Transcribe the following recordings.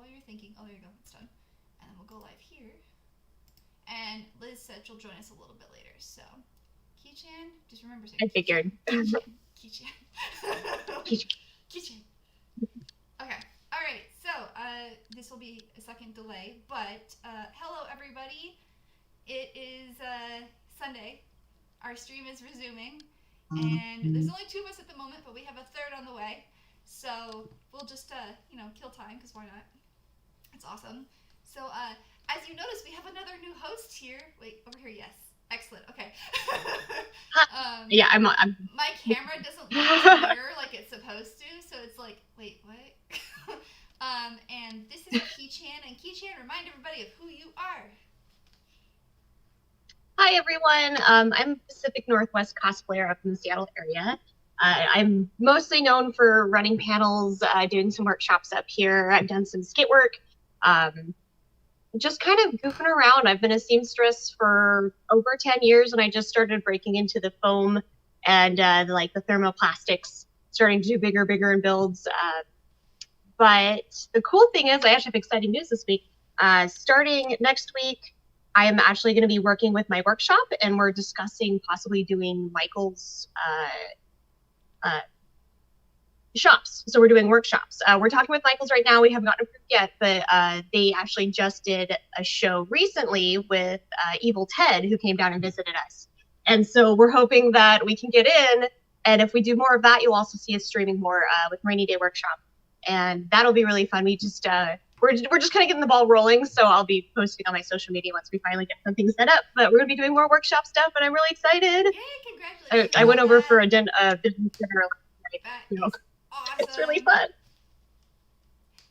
while you're thinking. Oh, there you go. It's done. And then we'll go live here. And Liz said she'll join us a little bit later. So, Keychain, just remember saying I figured. Keychain. Keychain. Okay. All right. So, this will be a second delay, but hello everybody. It is Sunday. Our stream is resuming, and there's only 2 of us at the moment, but we have a third on the way. So we'll just kill time, because why not? It's awesome. So as you notice, we have another new host here. Wait, over here. Yes. Excellent. Okay. Yeah, I'm. My camera doesn't look to mirror like it's supposed to, so it's like, wait, what? And this is Keychain, and Keychain, remind everybody of who you are. Hi everyone. I'm a Pacific Northwest cosplayer up in the Seattle area. I'm mostly known for running panels, doing some workshops up here. I've done some skit work, just kind of goofing around. I've been a seamstress for over 10 years, and I just started breaking into the foam and the thermoplastics, starting to do bigger and builds. But the cool thing is, I actually have exciting news this week. Starting next week, I am actually going to be working with my workshop, and we're discussing possibly doing Michael's shops. So we're doing workshops. We're talking with Michael's right now. We haven't gotten approved yet, but they actually just did a show recently with Evil Ted, who came down and visited us. And so we're hoping that we can get in, and if we do more of that, you'll also see us streaming more with Rainy Day Workshop. And that'll be really fun. We just we're just kind of getting the ball rolling, so I'll be posting on my social media once we finally get something set up. But we're going to be doing more workshop stuff, and I'm really excited. Yay, congratulations. I went over for a business dinner last night. You know, awesome. It's really fun.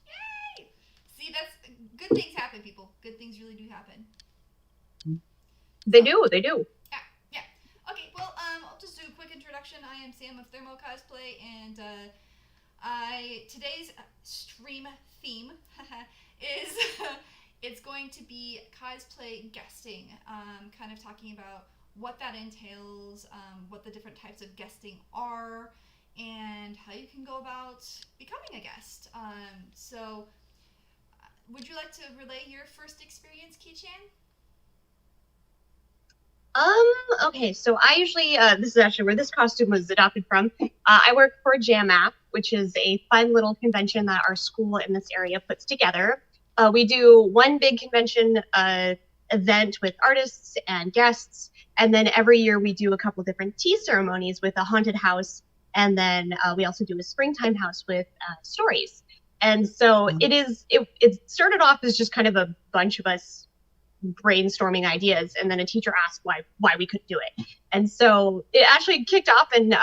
Yay! See, that's good things happen, people. Good things really do happen. They do. Yeah. Okay, well, I'll just do a quick introduction. I am Sam of Thermo Cosplay, and today's stream theme is it's going to be cosplay guesting, kind of talking about what that entails, what the different types of guesting are, and how you can go about becoming a guest. So would you like to relay your first experience, Keychain? Okay, so I usually, this is actually where this costume was adopted from. I work for Jam App, which is a fun little convention that our school in this area puts together. We do one big convention event with artists and guests, and then every year we do a couple different tea ceremonies with a haunted house, and then we also do a springtime house with stories. And so it started off as just kind of a bunch of us brainstorming ideas, and then a teacher asked why we couldn't do it. And so it actually kicked off, and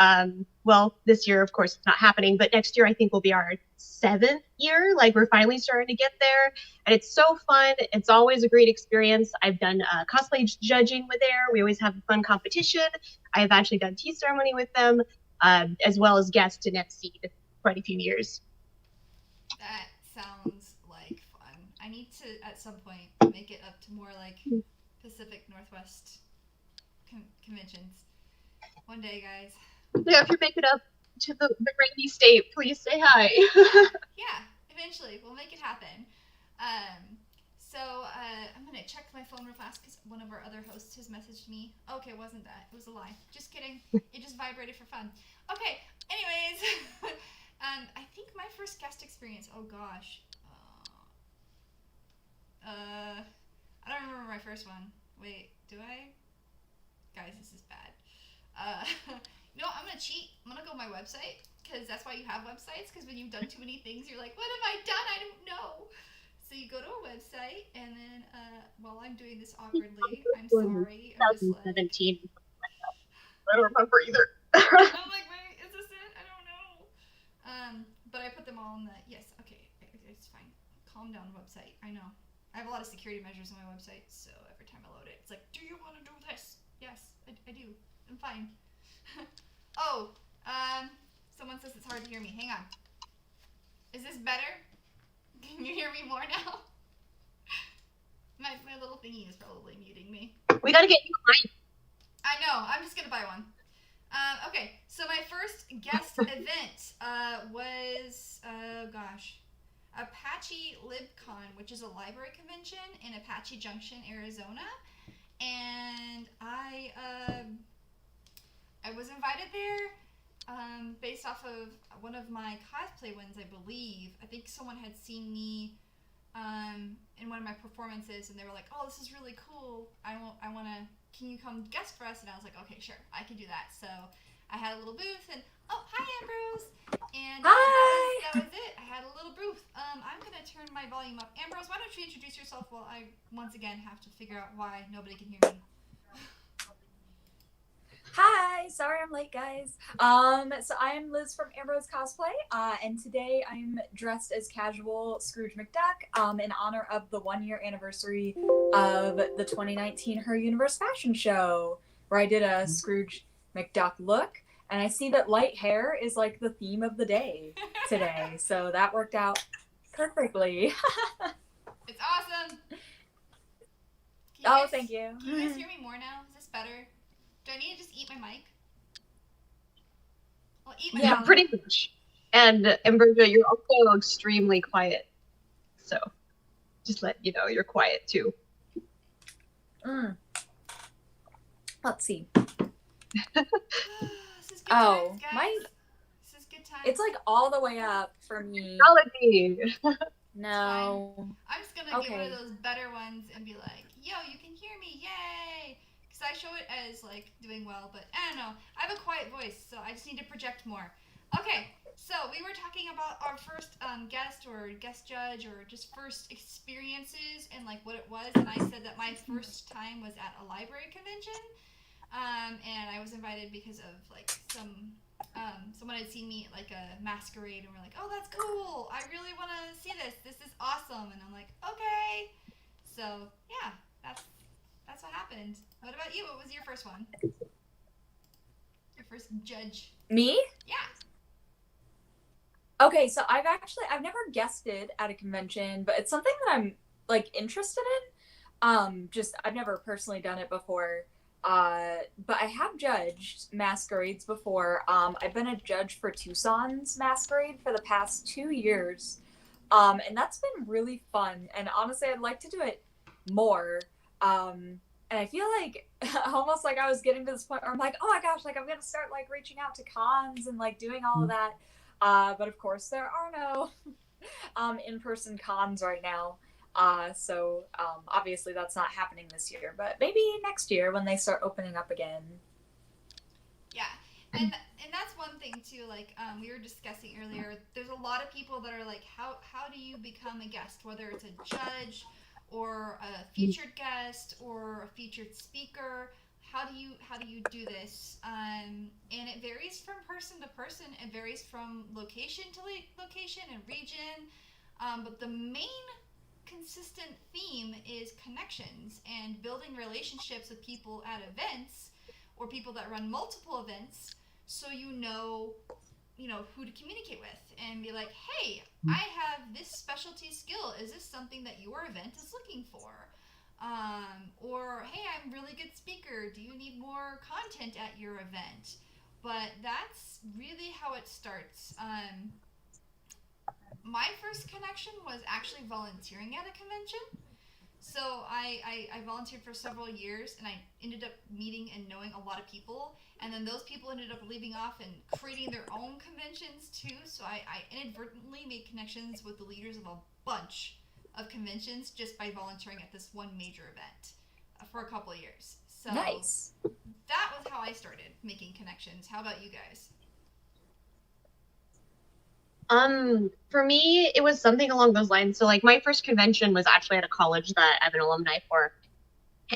this year of course it's not happening, but next year I think will be our 7th year. Like, we're finally starting to get there, and it's so fun. It's always a great experience. I've done cosplay judging with there. We always have a fun competition. I've actually done tea ceremony with them, as well as guest and MC quite a few years. That sounds like fun. I need to at some point make it up to more like Pacific Northwest conventions. One day, guys. Yeah, if you make it up to the rainy state, please say hi. Yeah, eventually we'll make it happen. So I'm gonna check my phone real fast because one of our other hosts has messaged me. Okay, it wasn't that. It was a lie. Just kidding. It just vibrated for fun. Okay. Anyways, I think my first guest experience. Oh gosh. I don't remember my first one. Wait, do I? Guys, this is bad. You know what? I'm gonna cheat. I'm gonna go to my website, because that's why you have websites, because when you've done too many things, you're like, what have I done? I don't know. So you go to a website, and then while I'm doing this awkwardly, I'm sorry. 2017. I don't remember either. I'm like, wait, is this it? I don't know. But I put them all in the, yes, okay, it's fine. Calm down, website. I know. I have a lot of security measures on my website, so every time I load it, it's like, do you want to do this? Yes, I do. I'm fine. Someone says it's hard to hear me. Hang on. Is this better? Can you hear me more now? My little thingy is probably muting me. We gotta get you a mic. I know. I'm just gonna buy one. Okay, so my first guest event was, Apache LibCon, which is a library convention in Apache Junction, Arizona, and I was invited there based off of one of my cosplay wins, I believe. I think someone had seen me in one of my performances, and they were like, "Oh, this is really cool. I want to. Can you come guest for us?" And I was like, "Okay, sure, I can do that." So I had a little booth, and hi, Ambrose. And hi. That was it. I had a little booth. I'm gonna turn my volume up. Ambrose, why don't you introduce yourself while I once again have to figure out why nobody can hear me. Hi, sorry I'm late, guys. So I'm Liz from Ambrose Cosplay, and today I'm dressed as casual Scrooge McDuck, in honor of the 1-year anniversary of the 2019 Her Universe Fashion Show, where I did a Scrooge McDuck look, and I see that light hair is like the theme of the day today, so that worked out perfectly. It's awesome. Thank you. Can you guys hear me more now? Is this better? Do I need to just eat my mic? I'll eat my Yeah, mic. pretty much. And Ambrosia, you're also extremely quiet. So just let you know you're quiet too. Let's see. This is good times, guys. This is good times. It's like all the way up for me. Technology. No. I'm just gonna get one of those better ones and be like, "Yo, you can hear me, yay!" Because I show it as like doing well, but I don't know. I have a quiet voice, so I just need to project more. Okay, so we were talking about our first guest or guest judge or just first experiences and like what it was, and I said that my first time was at a library convention, and I was invited because of like someone had seen me at like a masquerade and were like, "Oh, that's cool. I really want to see this. This is awesome." And I'm like, "Okay." So yeah, that's what happened. What about you? What was your first one? Your first judge? Me? Yeah. Okay, so I've never guested at a convention, but it's something that I'm like interested in. I've never personally done it before. But I have judged masquerades before. I've been a judge for Tucson's masquerade for the past 2 years. And that's been really fun. And honestly, I'd like to do it more. And I feel like almost like I was getting to this point where I'm like, oh my gosh, like I'm going to start like reaching out to cons and like doing all of that. But of course there are no in-person cons right now. So obviously that's not happening this year, but maybe next year when they start opening up again. Yeah. And that's one thing too, like we were discussing earlier, there's a lot of people that are like, how do you become a guest, whether it's a judge or a featured guest or a featured speaker? How do you do this? And it varies from person to person. It varies from location to location and region. But the main consistent theme is connections and building relationships with people at events or people that run multiple events, so you know who to communicate with and be like, hey, I have this specialty skill. Is this something that your event is looking for? Or hey, I'm a really good speaker. Do you need more content at your event? But that's really how it starts. My first connection was actually volunteering at a convention. So I volunteered for several years, and I ended up meeting and knowing a lot of people. And then those people ended up leaving off and creating their own conventions too. So I inadvertently made connections with the leaders of a bunch of conventions just by volunteering at this one major event for a couple of years. So nice. That was how I started making connections. How about you guys? For me, it was something along those lines. So like my first convention was actually at a college that I'm an alumni for.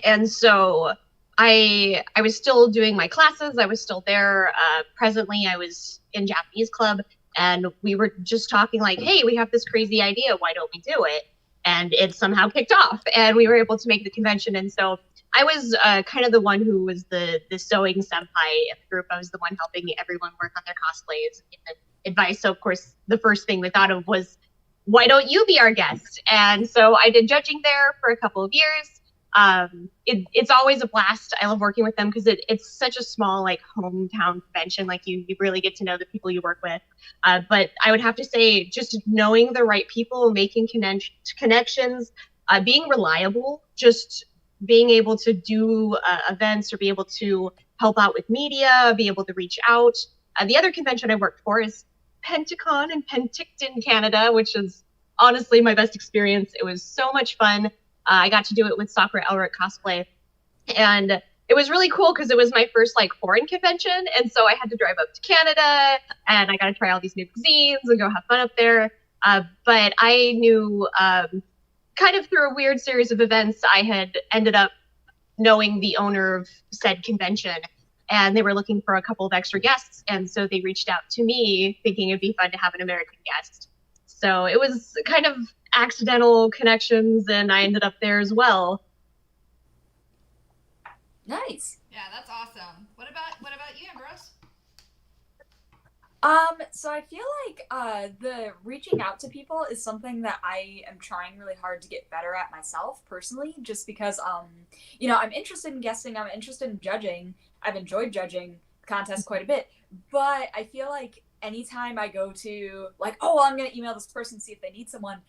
And so I was still doing my classes. I was still there. Presently, I was in Japanese club, and we were just talking like, hey, we have this crazy idea. Why don't we do it? And it somehow kicked off, and we were able to make the convention. And so I was kind of the one who was the sewing senpai in the group. I was the one helping everyone work on their cosplays and advice. So of course, the first thing we thought of was, why don't you be our guest? And so I did judging there for a couple of years. It's always a blast. I love working with them because it's such a small like hometown convention. Like you really get to know the people you work with. But I would have to say just knowing the right people, making connections, being reliable, just being able to do events or be able to help out with media, be able to reach out. The other convention I worked for is Pentacon in Penticton, Canada, which is honestly my best experience. It was so much fun. I got to do it with Sakura Elric Cosplay, and it was really cool because it was my first like foreign convention, and so I had to drive up to Canada, and I got to try all these new cuisines and go have fun up there. But I knew, kind of through a weird series of events, I had ended up knowing the owner of said convention, and they were looking for a couple of extra guests, and so they reached out to me thinking it'd be fun to have an American guest. So it was kind of accidental connections, and I ended up there as well. Nice. Yeah, that's awesome. What about you, Ambrose? So I feel like the reaching out to people is something that I am trying really hard to get better at myself personally, just because you know, I'm interested in guesting, I'm interested in judging. I've enjoyed judging contests quite a bit, but I feel like anytime I go to like, oh, well, I'm gonna email this person, see if they need someone.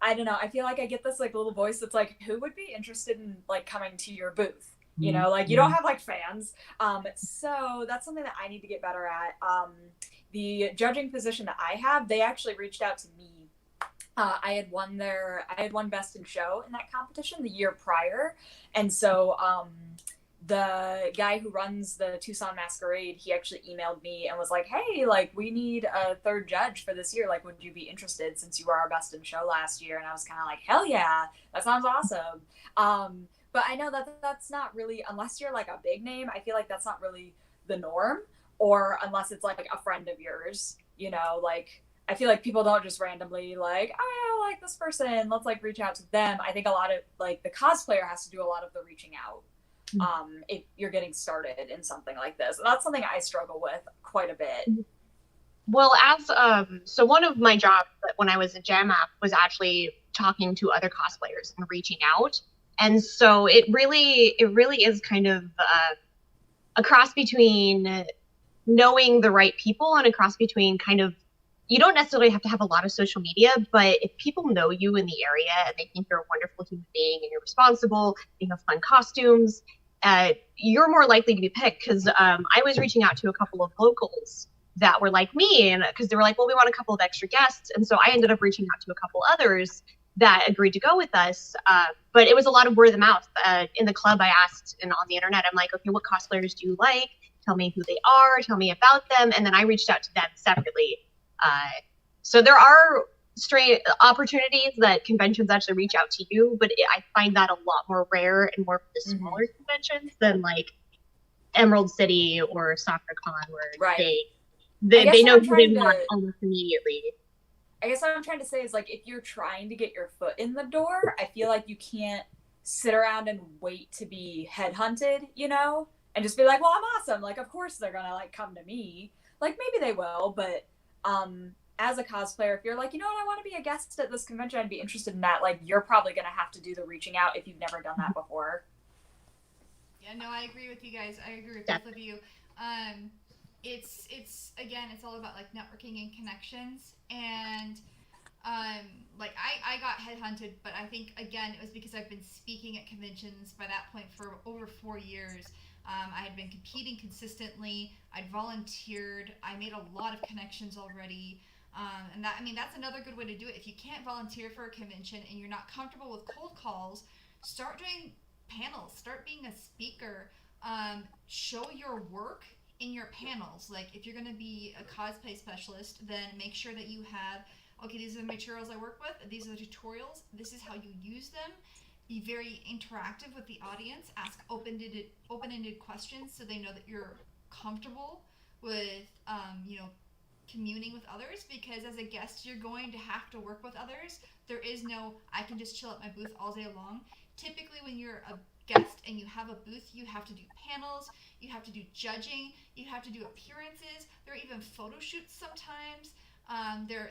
I don't know. I feel like I get this like little voice that's like, who would be interested in like coming to your booth? You know, like you don't have like fans. So that's something that I need to get better at. The judging position that I have, they actually reached out to me. I had won Best in Show in that competition the year prior. And so the guy who runs the Tucson Masquerade, he actually emailed me and was like, hey, like we need a third judge for this year. Like, would you be interested since you were our Best in Show last year? And I was kind of like, hell yeah, that sounds awesome. But I know that that's not really, unless you're like a big name, I feel like that's not really the norm, or unless it's like a friend of yours, you know, like I feel like people don't just randomly like, oh, I like this person, let's like reach out to them. I think a lot of like the cosplayer has to do a lot of the reaching out if you're getting started in something like this. And that's something I struggle with quite a bit. Well, as so one of my jobs when I was at Jam App was actually talking to other cosplayers and reaching out. And so it really is kind of a cross between knowing the right people and a cross between kind of, you don't necessarily have to have a lot of social media, but if people know you in the area and they think you're a wonderful human being and you're responsible, you have fun costumes, you're more likely to be picked. Because I was reaching out to a couple of locals that were like me, and because they were like, well, we want a couple of extra guests. And so I ended up reaching out to a couple others that agreed to go with us. But it was a lot of word of mouth. In the club, I asked, and on the internet, I'm like, okay, what cosplayers do you like? Tell me who they are, tell me about them. And then I reached out to them separately. So there are straight opportunities that conventions actually reach out to you, but I find that a lot more rare and more for the smaller conventions than like Emerald City or SoccerCon, where they know who they want almost immediately. I guess what I'm trying to say is, like, if you're trying to get your foot in the door, I feel like you can't sit around and wait to be headhunted, you know? And just be like, well, I'm awesome. Like, of course they're gonna, like, come to me. Like, maybe they will, but as a cosplayer, if you're like, you know what, I want to be a guest at this convention, I'd be interested in that, like, you're probably gonna have to do the reaching out if you've never done that before. Yeah, no, I agree with you guys. I agree with both of you. It's again, it's all about like networking and connections, and like I got headhunted, but I think again it was because I've been speaking at conventions by that point for over 4 years. I had been competing consistently. I'd volunteered. I made a lot of connections already. And that, I mean, that's another good way to do it. If you can't volunteer for a convention and you're not comfortable with cold calls, start doing panels. Start being a speaker. Show your work in your panels. Like if you're going to be a cosplay specialist, then make sure that you have, okay, these are the materials I work with. These are the tutorials. This is how you use them. Be very interactive with the audience. Ask open-ended questions so they know that you're comfortable with, communing with others, because as a guest, you're going to have to work with others. There is no, I can just chill at my booth all day long. Typically, when you're a guest and you have a booth, you have to do panels, you have to do judging, you have to do appearances. There are even photo shoots sometimes.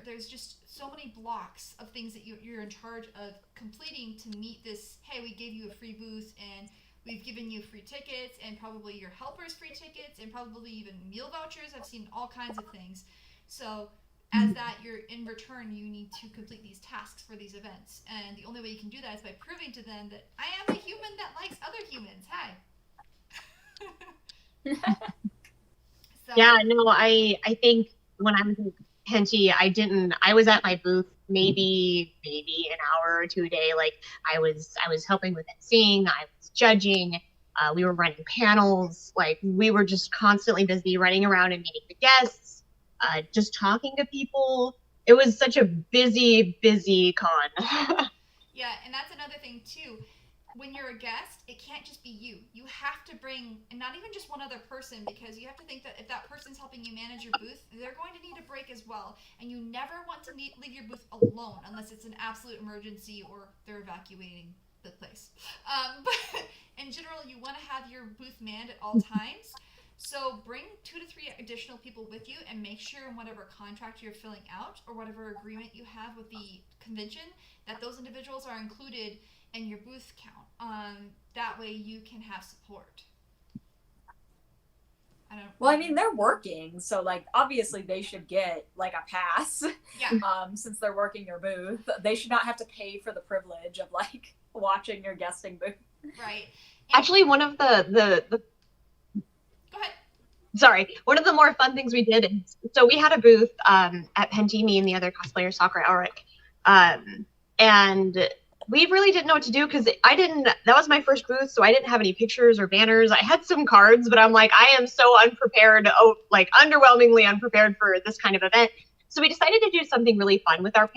There's just so many blocks of things that you're in charge of completing to meet this. Hey, we gave you a free booth, and we've given you free tickets, and probably your helpers free tickets, and probably even meal vouchers. I've seen all kinds of things. So as that, you're in return, you need to complete these tasks for these events, and the only way you can do that is by proving to them that I am a human that likes other humans. Hi. So, Yeah, no, I think when I was in Henty, I was at my booth maybe an hour or two a day. Like I was helping with emceeing, I was judging, we were running panels, like we were just constantly busy running around and meeting the guests, just talking to people. It was such a busy con. yeah, and that's another thing too. When you're a guest, it can't just be you. You have to bring, and not even just one other person, because you have to think that if that person's helping you manage your booth, they're going to need a break as well. And you never want to leave your booth alone unless it's an absolute emergency or they're evacuating the place. But in general, you want to have your booth manned at all times. So bring 2 to 3 additional people with you, and make sure in whatever contract you're filling out or whatever agreement you have with the convention that those individuals are included in your booth count. That way you can have support. Well, I mean, they're working, so like obviously they should get like a pass. Yeah. Since they're working your booth, they should not have to pay for the privilege of like watching your guesting booth. Right. And Actually, one of the go ahead. sorry, one of the more fun things we did is, so we had a booth at Penty, me and the other cosplayer, Sakura Elric, and we really didn't know what to do because that was my first booth, so I didn't have any pictures or banners. I had some cards, but I'm like, I am so unprepared, like underwhelmingly unprepared for this kind of event. So we decided to do something really fun with our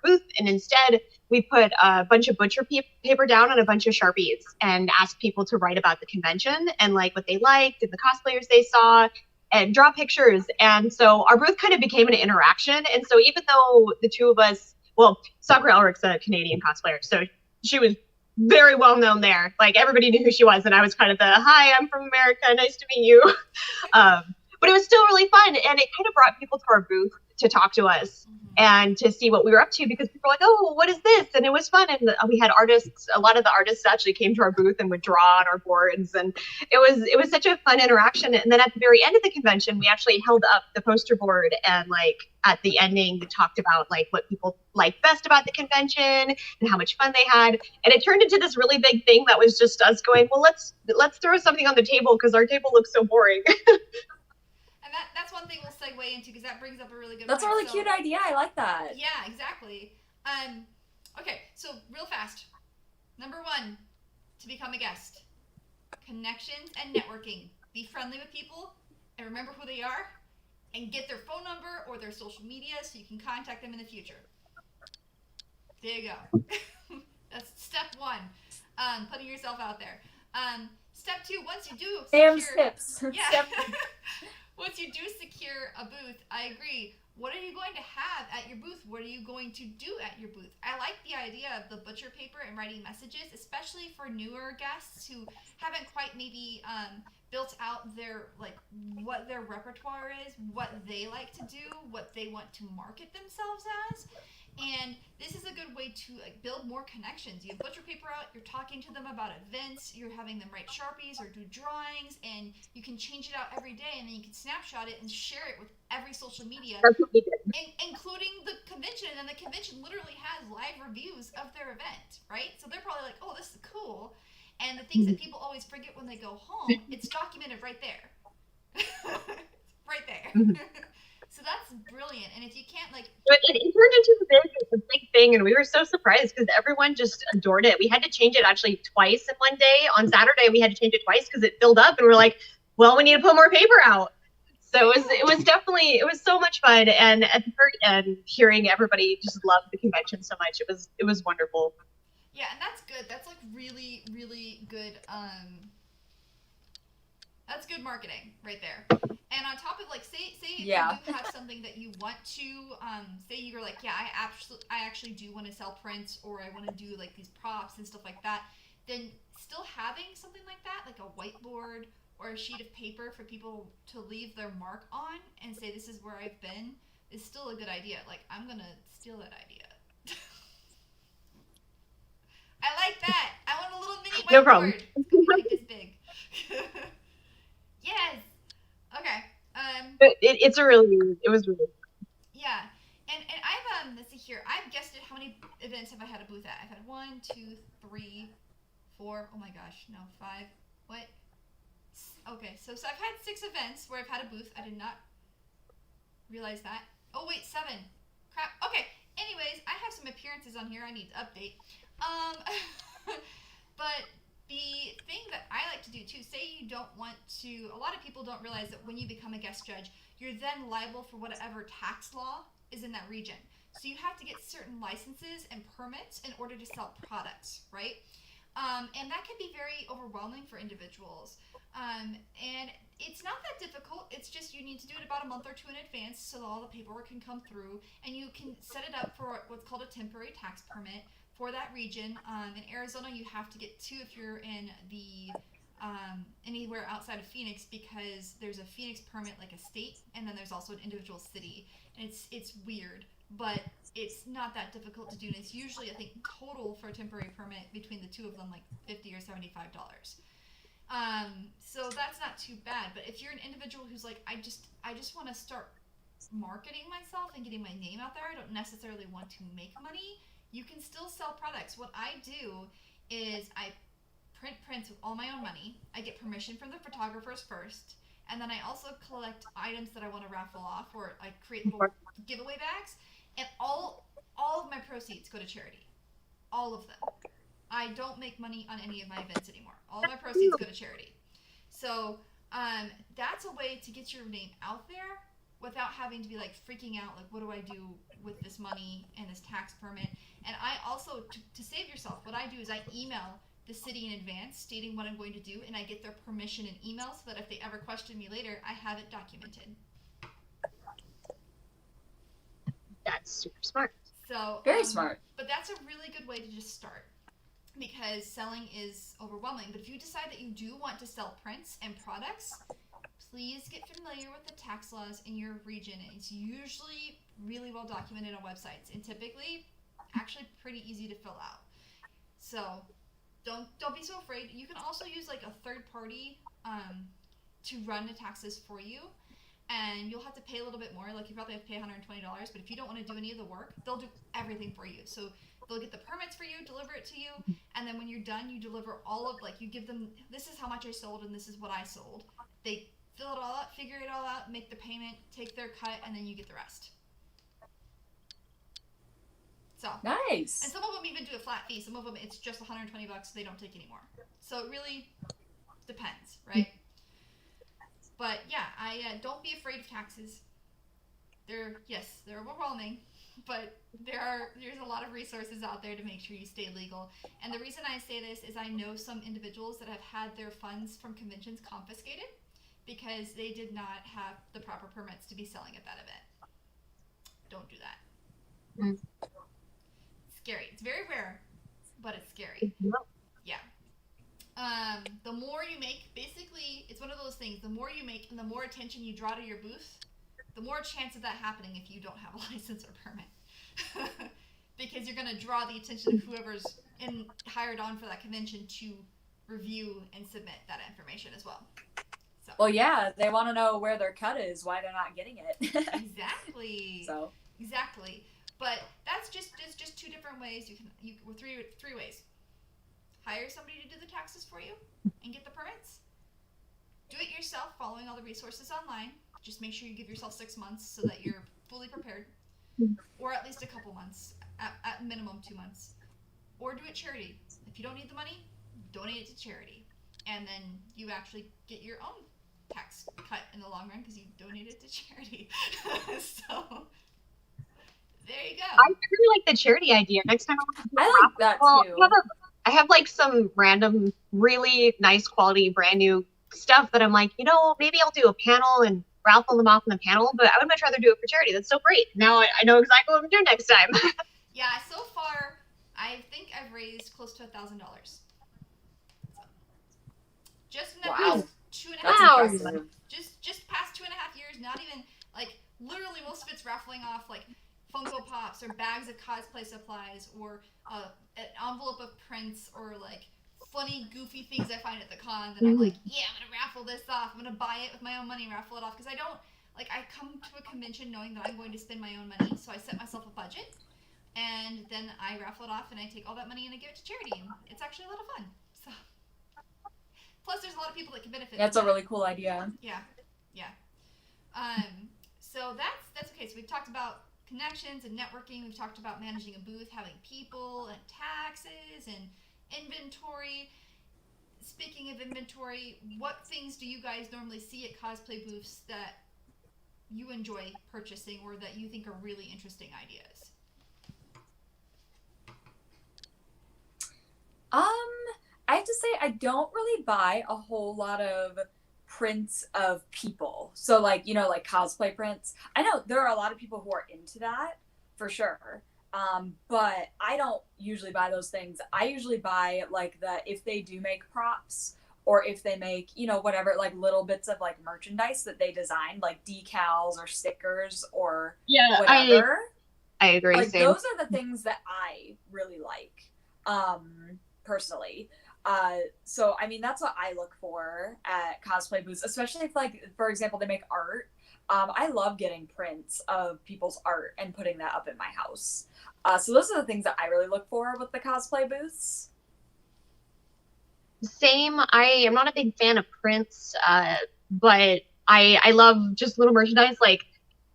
booth, and instead we put a bunch of butcher paper down on a bunch of Sharpies and asked people to write about the convention and like what they liked and the cosplayers they saw and draw pictures. And so our booth kind of became an interaction. And so even though the two of us, well, Sakura Elric's a Canadian cosplayer, so she was very well known there. Like everybody knew who she was, and I was kind of the, hi, I'm from America, nice to meet you. But it was still really fun, and it kind of brought people to our booth to talk to us and to see what we were up to, because people were like, oh, what is this? And it was fun. And we had artists, a lot of the artists actually came to our booth and would draw on our boards, and it was such a fun interaction. And then at the very end of the convention, we actually held up the poster board, and like at the ending we talked about like what people liked best about the convention and how much fun they had. And it turned into this really big thing that was just us going, well, let's throw something on the table because our table looks so boring. And that's one thing we'll segue into, because that brings up a really good That's a point. really cute idea. I like that. Yeah, exactly. Okay, so real fast. Number 1, to become a guest. Connections and networking. Be friendly with people and remember who they are, and get their phone number or their social media so you can contact them in the future. There you go. That's step 1. Putting yourself out there. Step 2, once you do Tips. Yeah. Step Once you do secure a booth, I agree. What are you going to have at your booth? What are you going to do at your booth? I like the idea of the butcher paper and writing messages, especially for newer guests who haven't quite maybe built out their, like, what their repertoire is, what they like to do, what they want to market themselves as. And this is a good way to build more connections. You have butcher paper out, you're talking to them about events, you're having them write Sharpies or do drawings, and you can change it out every day, and then you can snapshot it and share it with every social media, including the convention. And the convention literally has live reviews of their event, right? So they're probably like, oh, this is cool. And the things that people always forget when they go home, it's documented right there. Right there. So that's brilliant. And if you can't, like... It turned into a big thing, and we were so surprised because everyone just adored it. We had to change it actually twice in one day. On Saturday, we had to change it twice because it filled up, and we're like, well, we need to put more paper out. So it was so much fun. And at the very end, hearing everybody just love the convention so much, it was wonderful. Yeah, and that's good. That's like really, really good. That's good marketing right there. And on top of, like, say if you do have something that you want to, say you're like, yeah, I actually do want to sell prints, or I want to do like these props and stuff like that, then still having something like that, like a whiteboard or a sheet of paper for people to leave their mark on and say, this is where I've been, is still a good idea. Like, I'm gonna steal that idea. I like that. I want a little mini No problem. whiteboard. It's gonna be like this big. Yes. Okay. It was really. Yeah. And I've let's see here. I've guessed it. How many events have I had a booth at? I've had 1, 2, 3, 4. Oh my gosh, no, 5. What? Okay, so I've had 6 events where I've had a booth. I did not realize that. Oh wait, 7. Crap. Okay. Anyways, I have some appearances on here I need to update. But the thing that I like to do too, say you don't want to, a lot of people don't realize that when you become a guest judge, you're then liable for whatever tax law is in that region. So you have to get certain licenses and permits in order to sell products, right? And that can be very overwhelming for individuals. And it's not that difficult. It's just you need to do it about a month or 2 in advance so all the paperwork can come through. And you can set it up for what's called a temporary tax permit for that region. In Arizona, you have to get 2 if you're in the anywhere outside of Phoenix, because there's a Phoenix permit like a state, and then there's also an individual city. And it's weird, but it's not that difficult to do. And it's usually, I think, total for a temporary permit between the 2 of them like $50 or $75. So that's not too bad. But if you're an individual who's like, I just want to start marketing myself and getting my name out there, I don't necessarily want to make money, you can still sell products. What I do is I print prints with all my own money. I get permission from the photographers first, and then I also collect items that I want to raffle off, or I create little giveaway bags, and all of my proceeds go to charity. All of them. I don't make money on any of my events anymore. All my proceeds go to charity. So that's a way to get your name out there without having to be like freaking out, like, what do I do with this money and this tax permit? And I also, to save yourself, what I do is I email the city in advance stating what I'm going to do, and I get their permission in email so that if they ever question me later, I have it documented. That's super smart. So Very smart. But that's a really good way to just start, because selling is overwhelming. But if you decide that you do want to sell prints and products, please get familiar with the tax laws in your region. It's usually really well documented on websites, and typically actually pretty easy to fill out. So don't be so afraid. You can also use like a third party to run the taxes for you, and you'll have to pay a little bit more. Like, you probably have to pay $120, but if you don't want to do any of the work, they'll do everything for you. So they'll get the permits for you, deliver it to you, and then when you're done, you deliver all of, like, you give them, this is how much I sold and this is what I sold. They fill it all out, figure it all out, make the payment, take their cut, and then you get the rest. So Nice. And some of them even do a flat fee. Some of them it's just $120. They don't take any more. So it really depends, right? But yeah, I don't be afraid of taxes. They're overwhelming, but there's a lot of resources out there to make sure you stay legal. And the reason I say this is I know some individuals that have had their funds from conventions confiscated because they did not have the proper permits to be selling at that event. Don't do that. Mm. Scary. It's very rare, but it's scary. Yeah. The more you make, basically, it's one of those things. The more you make and the more attention you draw to your booth, the more chance of that happening if you don't have a license or permit. Because you're going to draw the attention of whoever's hired on for that convention to review and submit that information as well. So. Well, yeah, they want to know where their cut is, why they're not getting it. Exactly. Exactly. But that's just 2 different ways. Three ways. Hire somebody to do the taxes for you and get the permits. Do it yourself, following all the resources online. Just make sure you give yourself 6 months so that you're fully prepared, or at least a couple months, at minimum 2 months. Or do it charity. If you don't need the money, donate it to charity, and then you actually get your own tax cut in the long run because you donated to charity. So there you go. I really like the charity idea. Next time I like that too. I have like some random, really nice quality, brand new stuff that I'm like, maybe I'll do a panel and raffle them off in the panel, but I would much rather do it for charity. That's so great. Now I know exactly what I'm doing next time. Yeah, so far, I think I've raised close to $1,000. Just in the past 2.5 years. Just past 2.5 years, not even, like, literally most of it's raffling off like Funko Pops or bags of cosplay supplies or an envelope of prints or like funny, goofy things I find at the con that I'm like, yeah, I'm gonna raffle this off. I'm gonna buy it with my own money, raffle it off, because I don't like. I come to a convention knowing that I'm going to spend my own money, so I set myself a budget, and then I raffle it off, and I take all that money and I give it to charity. And it's actually a lot of fun. So, plus there's a lot of people that can benefit. That's a really cool idea. Yeah. So that's okay. So we've talked about connections and networking. We've talked about managing a booth, having people and taxes and inventory. Speaking of inventory, what things do you guys normally see at cosplay booths that you enjoy purchasing or that you think are really interesting ideas? I have to say I don't really buy a whole lot of prints of people. So like, you know, like cosplay prints. I know there are a lot of people who are into that for sure. But I don't usually buy those things. I usually buy like if they do make props or if they make, you know, whatever, like little bits of like merchandise that they designed, like decals or stickers or whatever. I agree. Like same. those are the things that I really like, personally. So I mean, that's what I look for at cosplay booths, especially if like, for example, they make art. I love getting prints of people's art and putting that up in my house. So those are the things that I really look for with the cosplay booths. Same. I am not a big fan of prints, but I love just little merchandise. Like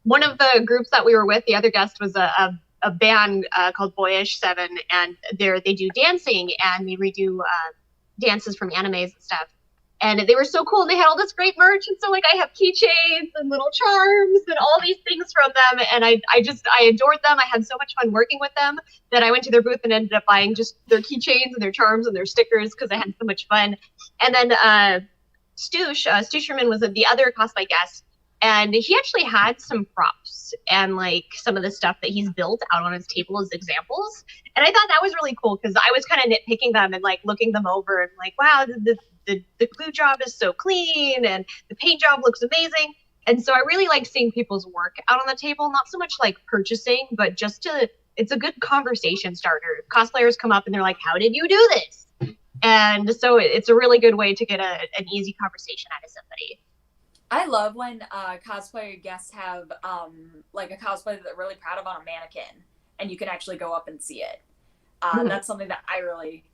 one of the groups that we were with, the other guest was a band called Boyish 7, and they do dancing and they redo dances from animes and stuff. And they were so cool. And they had all this great merch. And so like I have keychains and little charms and all these things from them. And I adored them. I had so much fun working with them that I went to their booth and ended up buying just their keychains and their charms and their stickers because I had so much fun. And then Stu Sherman was the other cosplay guest. And he actually had some props and like some of the stuff that he's built out on his table as examples. And I thought that was really cool because I was kind of nitpicking them and like looking them over and like, wow, the glue job is so clean and the paint job looks amazing. And so I really like seeing people's work out on the table, not so much like purchasing, but it's a good conversation starter. Cosplayers come up and they're like, how did you do this? And so it's a really good way to get an easy conversation out of somebody. I love when cosplayer guests have like a cosplay that they're really proud of on a mannequin and you can actually go up and see it. That's something that I really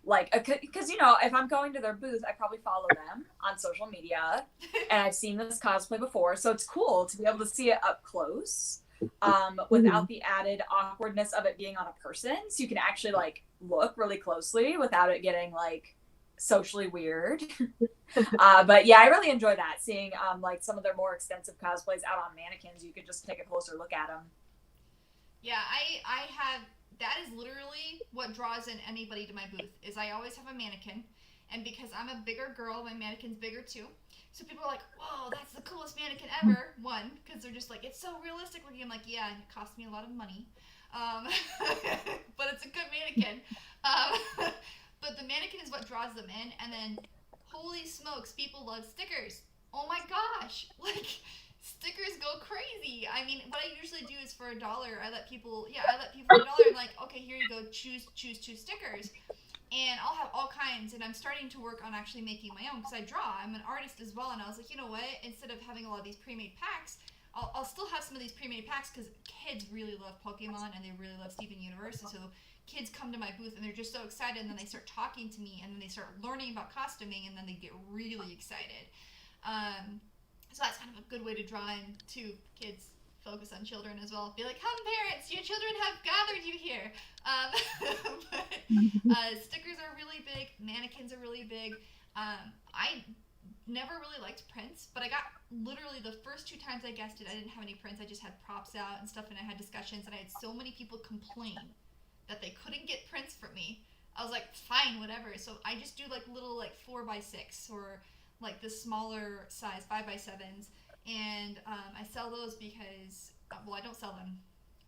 like, because you know, if I'm going to their booth, I probably follow them on social media and I've seen this cosplay before, so it's cool to be able to see it up close without the added awkwardness of it being on a person, so you can actually like look really closely without it getting like socially weird. But yeah, I really enjoy that, seeing like some of their more extensive cosplays out on mannequins. You could just take a closer look at them. Yeah, I have. That is literally what draws in anybody to my booth, is I always have a mannequin. And because I'm a bigger girl, my mannequin's bigger too. So people are like, whoa, that's the coolest mannequin ever. One, because they're just like, it's so realistic looking. I'm like, yeah, and it cost me a lot of money. But it's a good mannequin. But the mannequin is what draws them in. And then, holy smokes, people love stickers. Oh my gosh. Like, stickers go crazy. I mean, what I usually do is for $1, I let people for $1. I'm like, okay, here you go, choose 2 stickers. And I'll have all kinds, and I'm starting to work on actually making my own, because I draw. I'm an artist as well, and I was like, you know what, instead of having a lot of these pre-made packs, I'll still have some of these pre-made packs, because kids really love Pokemon, and they really love Steven Universe, and so kids come to my booth, and they're just so excited, and then they start talking to me, and then they start learning about costuming, and then they get really excited. So that's kind of a good way to draw in to kids. Focus on children as well. Be like, come parents, your children have gathered you here. But stickers are really big. Mannequins are really big. I never really liked prints, but I got literally the first 2 times I guested, I didn't have any prints. I just had props out and stuff, and I had discussions, and I had so many people complain that they couldn't get prints from me. I was like, fine, whatever. So I just do like little like 4x6 or like the smaller size 5x7s. And I sell those because, well, I don't sell them.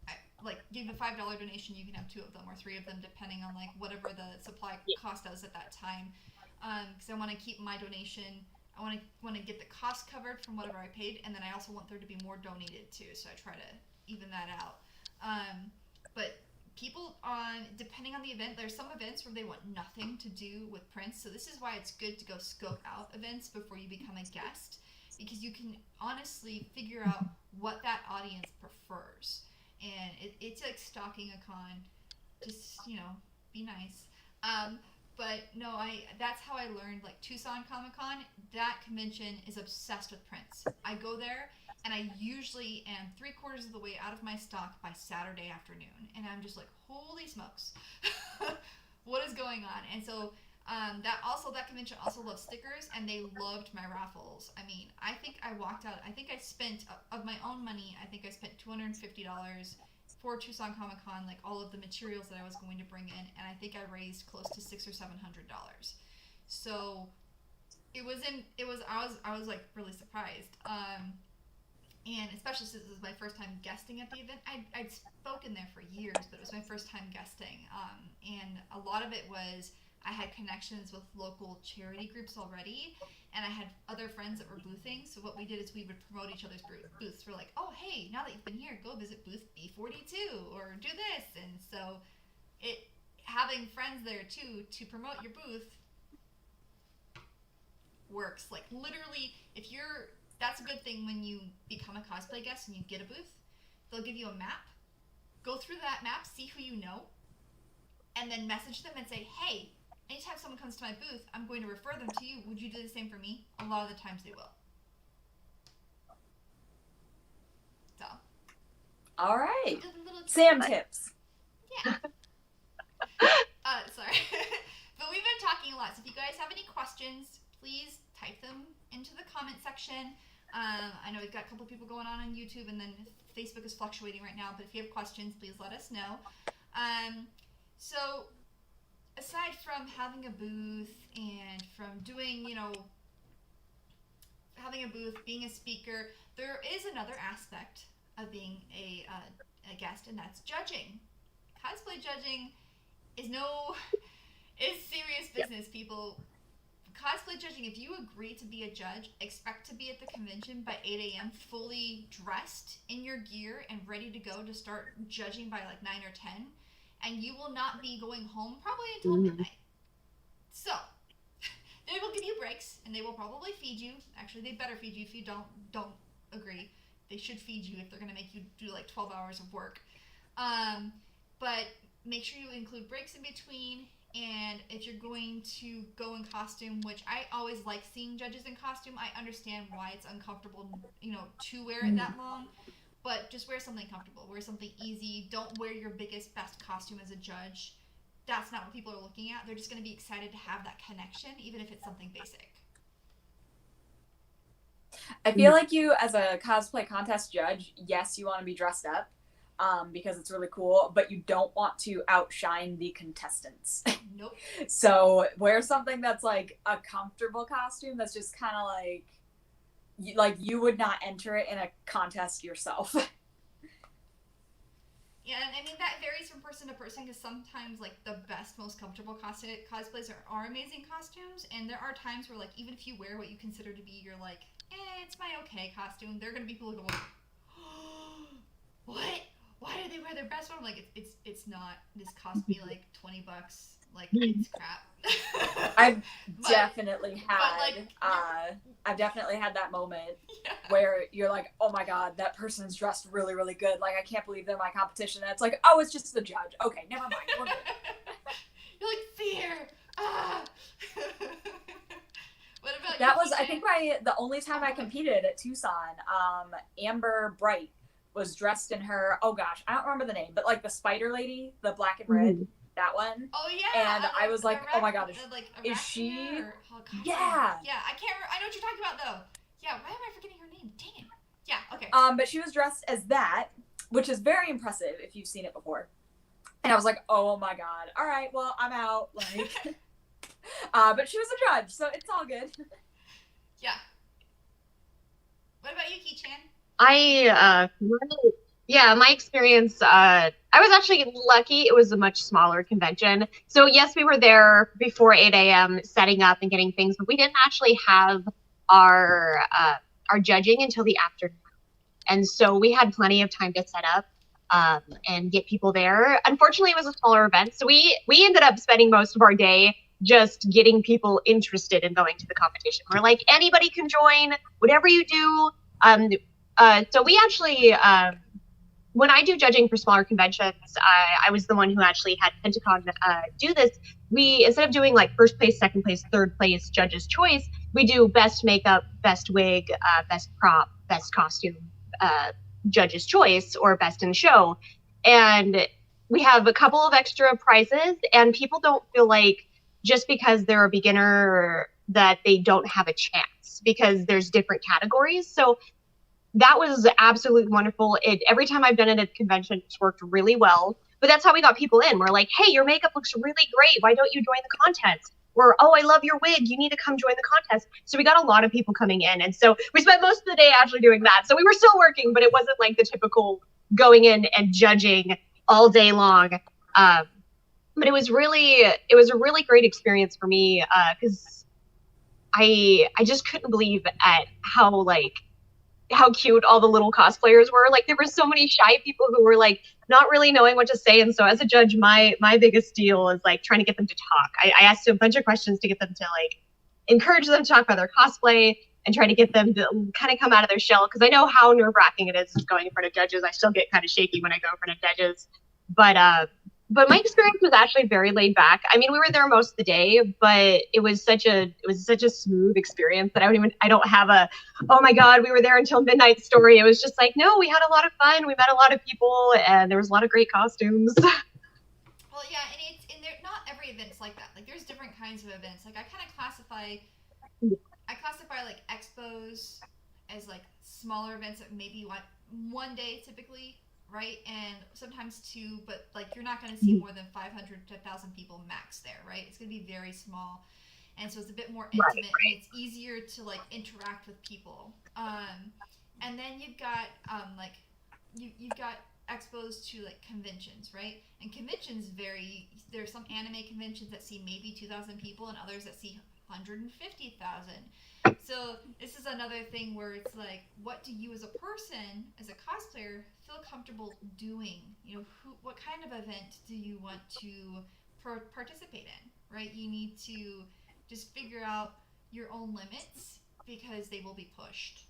I like give a $5 donation, you can have 2 of them or 3 of them, depending on like whatever the supply cost is at that time. Because I want to keep my donation I want to get the cost covered from whatever I paid, and then I also want there to be more donated too. So I try to even that out. But people depending on the event, there's some events where they want nothing to do with prints. So this is why it's good to go scope out events before you become a guest, because you can honestly figure out what that audience prefers. And it's like stalking a con. Just, be nice. But no, that's how I learned, like, Tucson Comic-Con. That convention is obsessed with prints. I go there, and I usually am 3/4 of the way out of my stock by Saturday afternoon. And I'm just like, holy smokes. What is going on? And so that convention also loves stickers, and they loved my raffles. I mean, I think I walked out, I think I spent, of my own money, I think I spent $250 for Tucson Comic-Con, like all of the materials that I was going to bring in, and I think I raised close to $600 or $700. So I was like really surprised. And especially since it was my first time guesting at the event. I'd spoken there for years, but it was my first time guesting. And a lot of it was I had connections with local charity groups already, and I had other friends that were boothing. So what we did is we would promote each other's booths. We're like, oh, hey, now that you've been here, go visit booth B42 or do this. And so having friends there too to promote your booth works. Like literally, that's a good thing when you become a cosplay guest and you get a booth. They'll give you a map. Go through that map, see who you know, and then message them and say, hey, anytime someone comes to my booth, I'm going to refer them to you. Would you do the same for me? A lot of the times they will. So. All right. Sam tips. Yeah. Sorry. But we've been talking a lot. So if you guys have any questions, please type them into the comment section. I know we've got a couple people going on YouTube, and then Facebook is fluctuating right now. But if you have questions, please let us know. So aside from having a booth and from doing, having a booth, being a speaker, there is another aspect of being a guest, and that's judging. Cosplay judging is serious business, people. Cosplay judging, if you agree to be a judge, expect to be at the convention by 8 a.m. fully dressed in your gear and ready to go to start judging by like 9 or 10. And you will not be going home probably until midnight. So, they will give you breaks, and they will probably feed you. Actually, they better feed you. If you don't agree. They should feed you if they're going to make you do like 12 hours of work. But make sure you include breaks in between. And if you're going to go in costume, which I always like seeing judges in costume, I understand why it's uncomfortable, to wear it that long. But just wear something comfortable. Wear something easy. Don't wear your biggest, best costume as a judge. That's not what people are looking at. They're just going to be excited to have that connection, even if it's something basic. I feel like you, as a cosplay contest judge, yes, you want to be dressed up because it's really cool, but you don't want to outshine the contestants. Nope. So wear something that's like a comfortable costume that's just kind of like you would not enter it in a contest yourself. Yeah, and I mean, that varies from person to person, because sometimes, like, the best, most comfortable cosplays are amazing costumes, and there are times where, like, even if you wear what you consider to be your, like, it's my okay costume, there are going to be people who go, oh, what? Why do they wear their best one? I'm like, it's not. This cost me, like, $20. Like, it's crap. I've definitely had that moment where you're like, oh my god, that person's dressed really, really good. Like, I can't believe they're my competition. And it's like, oh, it's just the judge. Okay, never mind. We're good. You're like, fear. Ah. What about that you, was, Keychain? I think, the only time I competed at Tucson. Amber Bright was dressed in her, oh gosh, I don't remember the name, but like the spider lady, the black and red. That one. Oh yeah. And I was like, oh my god, is she? Yeah. Yeah, I can't. I know what you're talking about though. Yeah. Why am I forgetting her name? Dang it. Yeah. Okay. But she was dressed as that, which is very impressive if you've seen it before. And I was like, oh my god. All right, well, I'm out. Like, but she was a judge, so it's all good. Yeah. What about you, Keychain? My experience, I was actually lucky. It was a much smaller convention. So yes, we were there before 8 a.m. setting up and getting things, but we didn't actually have our judging until the afternoon. And so we had plenty of time to set up and get people there. Unfortunately, it was a smaller event, so we ended up spending most of our day just getting people interested in going to the competition. We're like, anybody can join, whatever you do. So we actually, when I do judging for smaller conventions, I was the one who actually had Pentacon do this. We, instead of doing like first place, second place, third place, judge's choice, we do best makeup, best wig, best prop, best costume, judge's choice, or best in show. And we have a couple of extra prizes, and people don't feel like just because they're a beginner that they don't have a chance, because there's different categories. So that was absolutely wonderful. Every time I've done it at convention, it's worked really well. But that's how we got people in. We're like, hey, your makeup looks really great. Why don't you join the contest? Or, oh, I love your wig. You need to come join the contest. So we got a lot of people coming in. And so we spent most of the day actually doing that. So we were still working, but it wasn't like the typical going in and judging all day long. But it was a really great experience for me, because I just couldn't believe at how cute all the little cosplayers were. Like, there were so many shy people who were like not really knowing what to say. And so as a judge, my biggest deal is like trying to get them to talk. I asked a bunch of questions to get them to like encourage them to talk about their cosplay and try to get them to kind of come out of their shell. Cause I know how nerve-wracking it is going in front of judges. I still get kind of shaky when I go in front of judges, but my experience was actually very laid back. I mean, we were there most of the day, but it was such a smooth experience that I don't have a, oh my God, we were there until midnight story. It was just like, no, we had a lot of fun. We met a lot of people, and there was a lot of great costumes. Well, yeah, and there, not every event's like that. Like, there's different kinds of events. Like, I kind of classify like expos as like smaller events that maybe you want one day typically, right? And sometimes two, but like you're not going to see more than 500 to 1,000 people max there, right? It's going to be very small, and so it's a bit more intimate, and it's easier to like interact with people. And then you've got like you've got expos to like conventions, right? And conventions vary. There's some anime conventions that see maybe 2,000 people, and others that see 150,000. So this is another thing where it's like, what do you as a person, as a cosplayer, feel comfortable doing? You know, what kind of event do you want to participate in, right? You need to just figure out your own limits, because they will be pushed.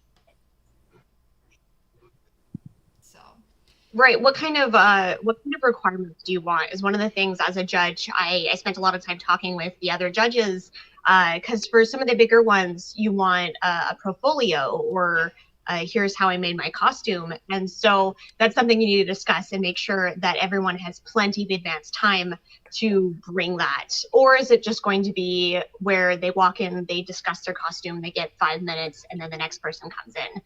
So. Right. What kind of requirements do you want is one of the things. As a judge, I spent a lot of time talking with the other judges, because for some of the bigger ones, you want a portfolio, or here's how I made my costume. And so that's something you need to discuss and make sure that everyone has plenty of advance time to bring that. Or is it just going to be where they walk in, they discuss their costume, they get 5 minutes, and then the next person comes in?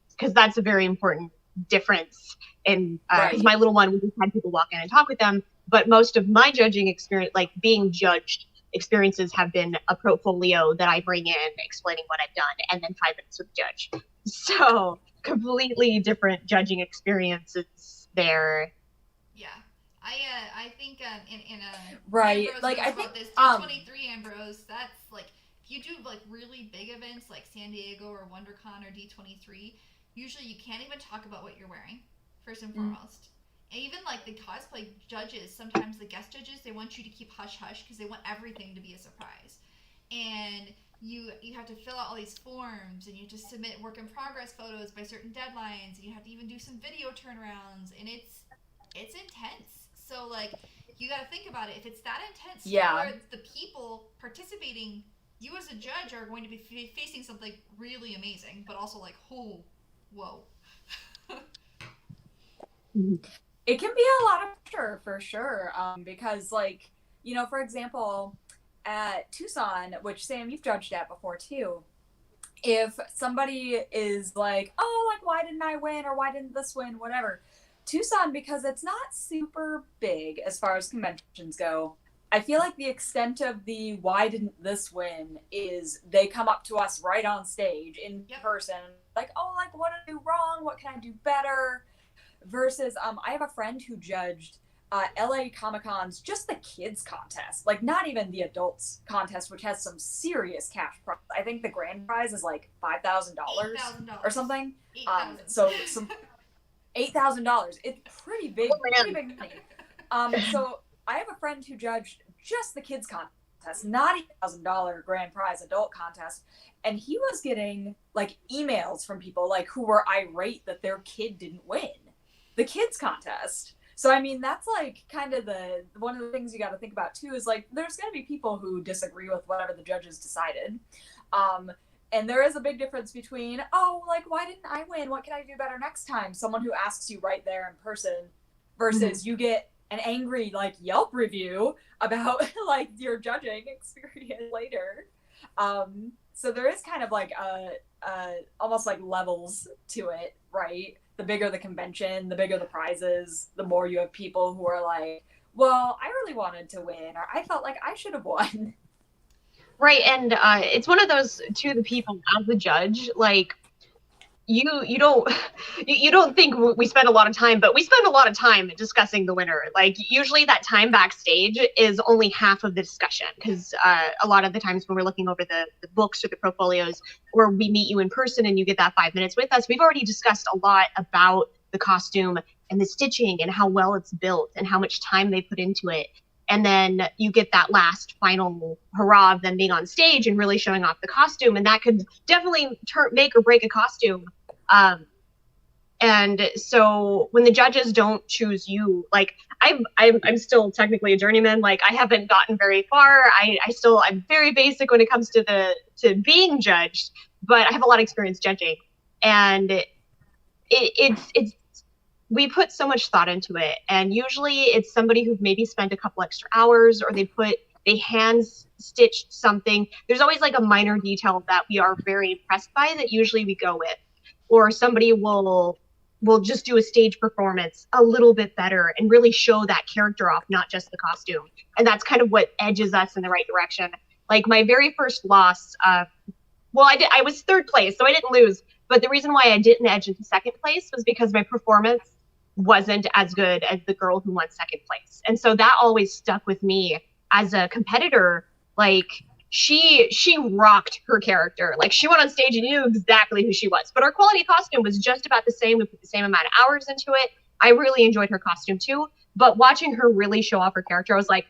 Because that's a very important difference. And because my little one, we just had people walk in and talk with them, but most of my judging experience, like being judged experiences, have been a portfolio that I bring in explaining what I've done, and then 5 minutes with the judge. So completely different judging experiences there. Yeah, I think in right, Ambrose like knows I about think this D23 Ambrose. That's like, if you do like really big events like San Diego or WonderCon or D23, usually you can't even talk about what you're wearing, first and foremost. And even like the cosplay judges, sometimes the guest judges, they want you to keep hush hush because they want everything to be a surprise. And you have to fill out all these forms, and you have to submit work in progress photos by certain deadlines, and you have to even do some video turnarounds, and it's intense. So like, you got to think about it. If it's that intense, for the people participating, you as a judge are going to be facing something really amazing, but also like, whoa. It can be a lot of pressure for sure, because like, you know, for example, at Tucson, which Sam, you've judged at before too, if somebody is like, oh, like, why didn't I win, or why didn't this win, whatever, Tucson, because it's not super big as far as conventions go, I feel like the extent of the why didn't this win is they come up to us right on stage in person, like, oh, like, what did I do wrong, what can I do better? Versus I have a friend who judged LA Comic-Con's just the kids contest, like not even the adults contest, which has some serious cash prize. I think the grand prize is like $5,000 or something. So some $8,000. It's pretty big, pretty big money. So I have a friend who judged just the kids contest, not $8,000 grand prize adult contest, and he was getting like emails from people like who were irate that their kid didn't win the kids contest. So, I mean, that's like kind of one of the things you got to think about too is like, there's going to be people who disagree with whatever the judges decided. And there is a big difference between, oh, like, why didn't I win? What can I do better next time? Someone who asks you right there in person versus you get an angry like Yelp review about like your judging experience later. So there is kind of like almost like levels to it, right? The bigger the convention, the bigger the prizes, the more you have people who are like, well, I really wanted to win, or I felt like I should have won. Right, and it's one of those, to the people as the judge, like, you don't think we spend a lot of time, but we spend a lot of time discussing the winner. Like, usually that time backstage is only half of the discussion, because a lot of the times when we're looking over the books or the portfolios, or we meet you in person and you get that 5 minutes with us, we've already discussed a lot about the costume and the stitching and how well it's built and how much time they put into it. And then you get that last final hurrah of them being on stage and really showing off the costume. And that could definitely make or break a costume. And so when the judges don't choose you, like I'm still technically a journeyman. Like I haven't gotten very far. I'm very basic when it comes to being judged, but I have a lot of experience judging. And it's we put so much thought into it, and usually it's somebody who've maybe spent a couple extra hours, or they hand stitched something. There's always like a minor detail that we are very impressed by that usually we go with, or somebody will just do a stage performance a little bit better and really show that character off, not just the costume. And that's kind of what edges us in the right direction. Like my very first loss, I was third place, so I didn't lose. But the reason why I didn't edge into second place was because my performance wasn't as good as the girl who won second place. And so that always stuck with me as a competitor. Like she rocked her character. Like she went on stage and you knew exactly who she was. But our quality costume was just about the same. We put the same amount of hours into it. I really enjoyed her costume too. But watching her really show off her character, I was like,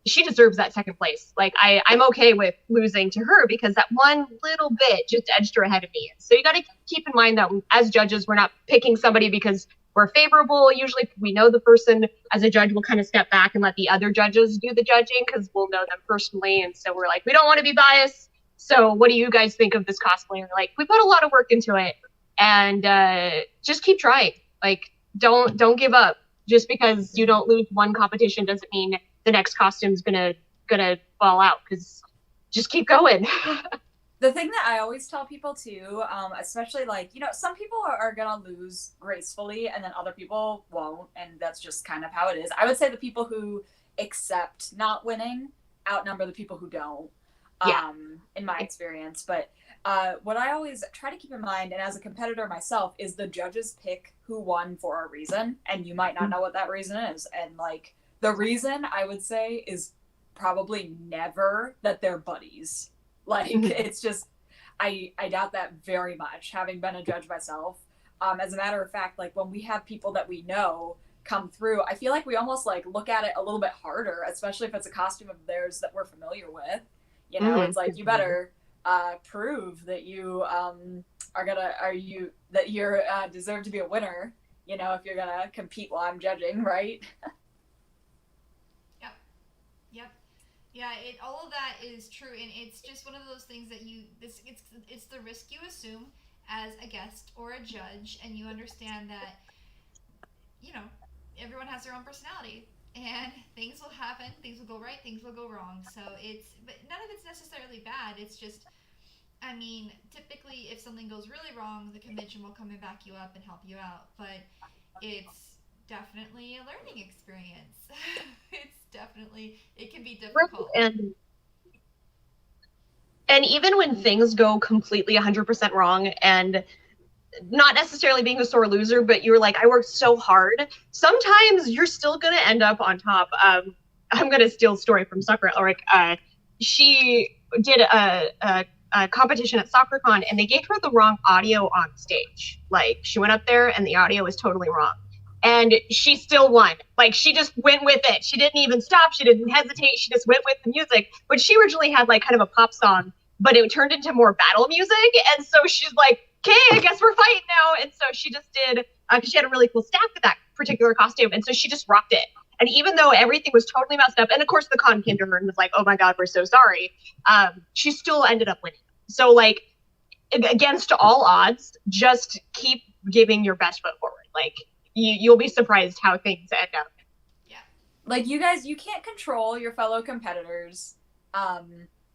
she deserves that second place. Like I'm okay with losing to her because that one little bit just edged her ahead of me. So you got to keep in mind that as judges, we're not picking somebody because we're favorable. Usually we know the person. As a judge, we'll kind of step back and let the other judges do the judging because we'll know them personally. And so we're like, we don't want to be biased. So what do you guys think of this cosplay? And like, we put a lot of work into it, and just keep trying. Like, don't give up. Just because you don't lose one competition doesn't mean the next costume's gonna fall out. Because just keep going. The thing that I always tell people too, especially like, some people are gonna lose gracefully and then other people won't, and that's just kind of how it is. I would say the people who accept not winning outnumber the people who don't, in my experience. But what I always try to keep in mind, and as a competitor myself, is the judges pick who won for a reason, and you might not know what that reason is. And like, the reason I would say is probably never that they're buddies. Like, it's just, I doubt that very much, having been a judge myself. As a matter of fact, like, when we have people that we know come through, I feel like we almost, like, look at it a little bit harder, especially if it's a costume of theirs that we're familiar with. It's like, you better prove that you deserve to be a winner, if you're gonna compete while I'm judging, right? Yep. Yeah, all of that is true, and it's just one of those things that it's the risk you assume as a guest or a judge, and you understand that, everyone has their own personality, and things will happen, things will go right, things will go wrong. So but none of it's necessarily bad. It's just, typically if something goes really wrong, the convention will come and back you up and help you out. But it's definitely a learning experience. It can be difficult. And even when things go completely 100% wrong, and not necessarily being a sore loser, but you're like, I worked so hard. Sometimes you're still gonna end up on top. I'm gonna steal a story from Sakura. Like, she did a competition at SoccerCon, and they gave her the wrong audio on stage. Like, she went up there, and the audio was totally wrong. And she still won. Like, she just went with it. She didn't even stop. She didn't hesitate. She just went with the music. But she originally had like kind of a pop song, but it turned into more battle music. And so she's like, okay, I guess we're fighting now. And so she just did, because she had a really cool staff with that particular costume. And so she just rocked it. And even though everything was totally messed up, and of course the con came to her and was like, oh my God, we're so sorry, she still ended up winning. So like, against all odds, just keep giving your best foot forward. Like, you'll be surprised how things end up. Yeah. Like, you guys, you can't control your fellow competitors.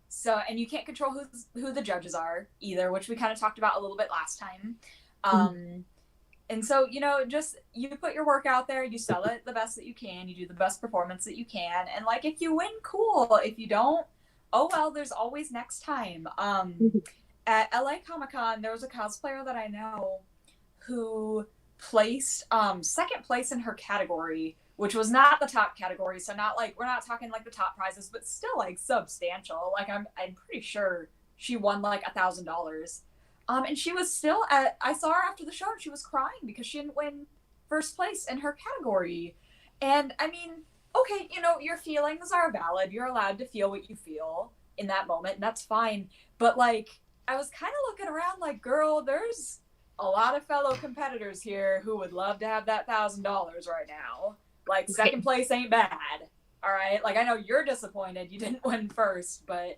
So, and you can't control who the judges are either, which we kind of talked about a little bit last time. And so, you know, just, you put your work out there, you sell it the best that you can, you do the best performance that you can, and like, if you win, cool. If you don't, oh well, there's always next time. At LA Comic-Con, there was a cosplayer that I know who placed second place in her category, which was not the top category, so not like, we're not talking like the top prizes, but still like substantial. Like, I'm pretty sure she won like $1,000. And she was still I saw her after the show and she was crying because she didn't win first place in her category. And I mean, okay, you know, your feelings are valid. You're allowed to feel what you feel in that moment, and that's fine. But like, I was kind of looking around like, girl, there's a lot of fellow competitors here who would love to have that $1,000 right now. Like, second place ain't bad. All right. Like, I know you're disappointed you didn't win first, but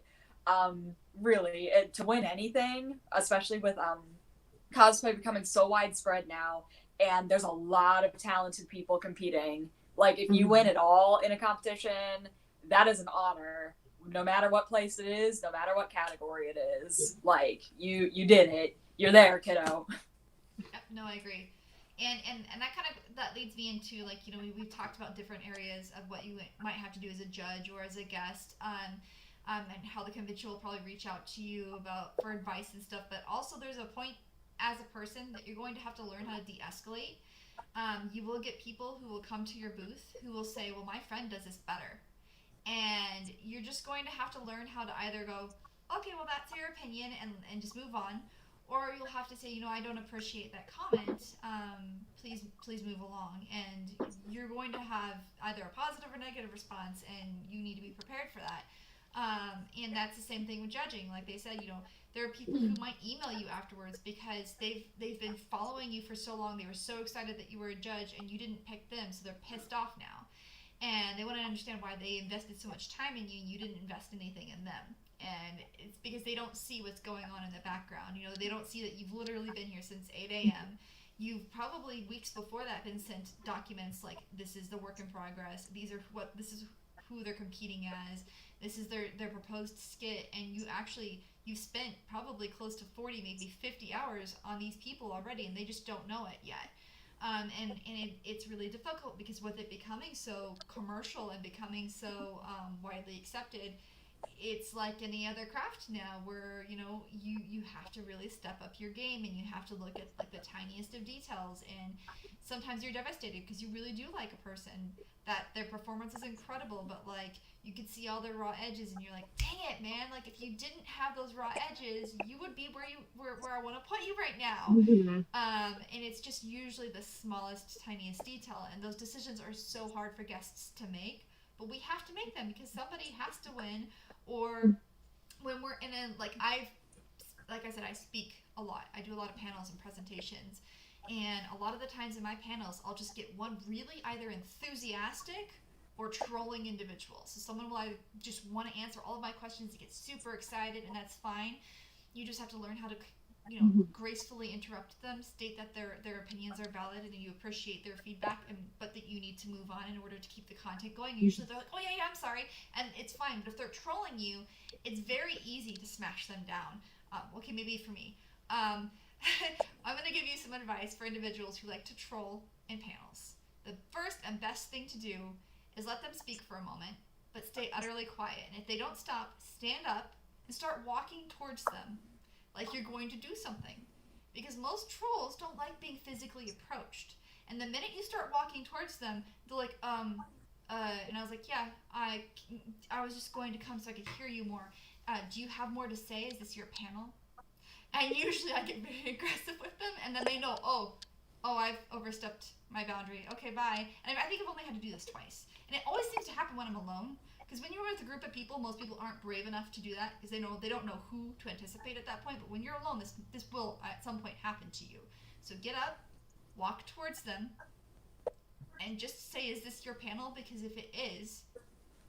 really, to win anything, especially with cosplay becoming so widespread now, and there's a lot of talented people competing. Like, if you win it all in a competition, that is an honor. No matter what place it is, no matter what category it is. Like, you did it. You're there, kiddo. No, I agree. And that kind of, that leads me into, like, you know, we've talked about different areas of what you might have to do as a judge or as a guest, and how the convention will probably reach out to you for advice and stuff. But also, there's a point as a person that you're going to have to learn how to de-escalate. You will get people who will come to your booth who will say, well, my friend does this better. And you're just going to have to learn how to either go, okay, well, that's your opinion, and just move on. Or you'll have to say, you know, I don't appreciate that comment. Please move along. And you're going to have either a positive or negative response, and you need to be prepared for that. And that's the same thing with judging. Like they said, you know, there are people who might email you afterwards because they've been following you for so long. They were so excited that you were a judge, and you didn't pick them, so they're pissed off now. And they want to understand why they invested so much time in you and you didn't invest anything in them. And it's because they don't see what's going on in the background. You know, they don't see that you've literally been here since 8 a.m. You've probably weeks before that been sent documents like, this is the work in progress. This is who they're competing as. This is their proposed skit. And you've spent probably close to 40, maybe 50 hours on these people already, and they just don't know it yet. It's really difficult because with it becoming so commercial and becoming so widely accepted, it's like any other craft now where, you know, you have to really step up your game, and you have to look at like the tiniest of details, and sometimes you're devastated because you really do like a person, that their performance is incredible, but like you could see all their raw edges, and you're like, dang it, man, like if you didn't have those raw edges, you would be where I want to put you right now. And it's just usually the smallest, tiniest detail, and those decisions are so hard for guests to make, but we have to make them because somebody has to win. Or when we're in like I said, I speak a lot. I do a lot of panels and presentations, and a lot of the times in my panels, I'll just get one really either enthusiastic or trolling individual. So someone will just want to answer all of my questions, get super excited, and that's fine. You just have to learn how to, you know, gracefully interrupt them, state that their opinions are valid and you appreciate their feedback, but that you need to move on in order to keep the content going. Usually they're like, oh yeah, I'm sorry, and it's fine. But if they're trolling you, it's very easy to smash them down. Okay, maybe for me. I'm going to give you some advice for individuals who like to troll in panels. The first and best thing to do is let them speak for a moment, but stay utterly quiet. And if they don't stop, stand up and start walking towards them like you're going to do something. because most trolls don't like being physically approached. And the minute you start walking towards them, they're like, and I was like, yeah, I was just going to come so I could hear you more. Do you have more to say? Is this your panel? And usually I get very aggressive with them, and then they know, oh, I've overstepped my boundary. Okay, bye. And I think I've only had to do this twice. And it always seems to happen when I'm alone. Because when you're with a group of people, most people aren't brave enough to do that because they don't know who to anticipate at that point. But when you're alone, this will at some point happen to you. So get up, walk towards them, and just say, "Is this your panel?" Because if it is,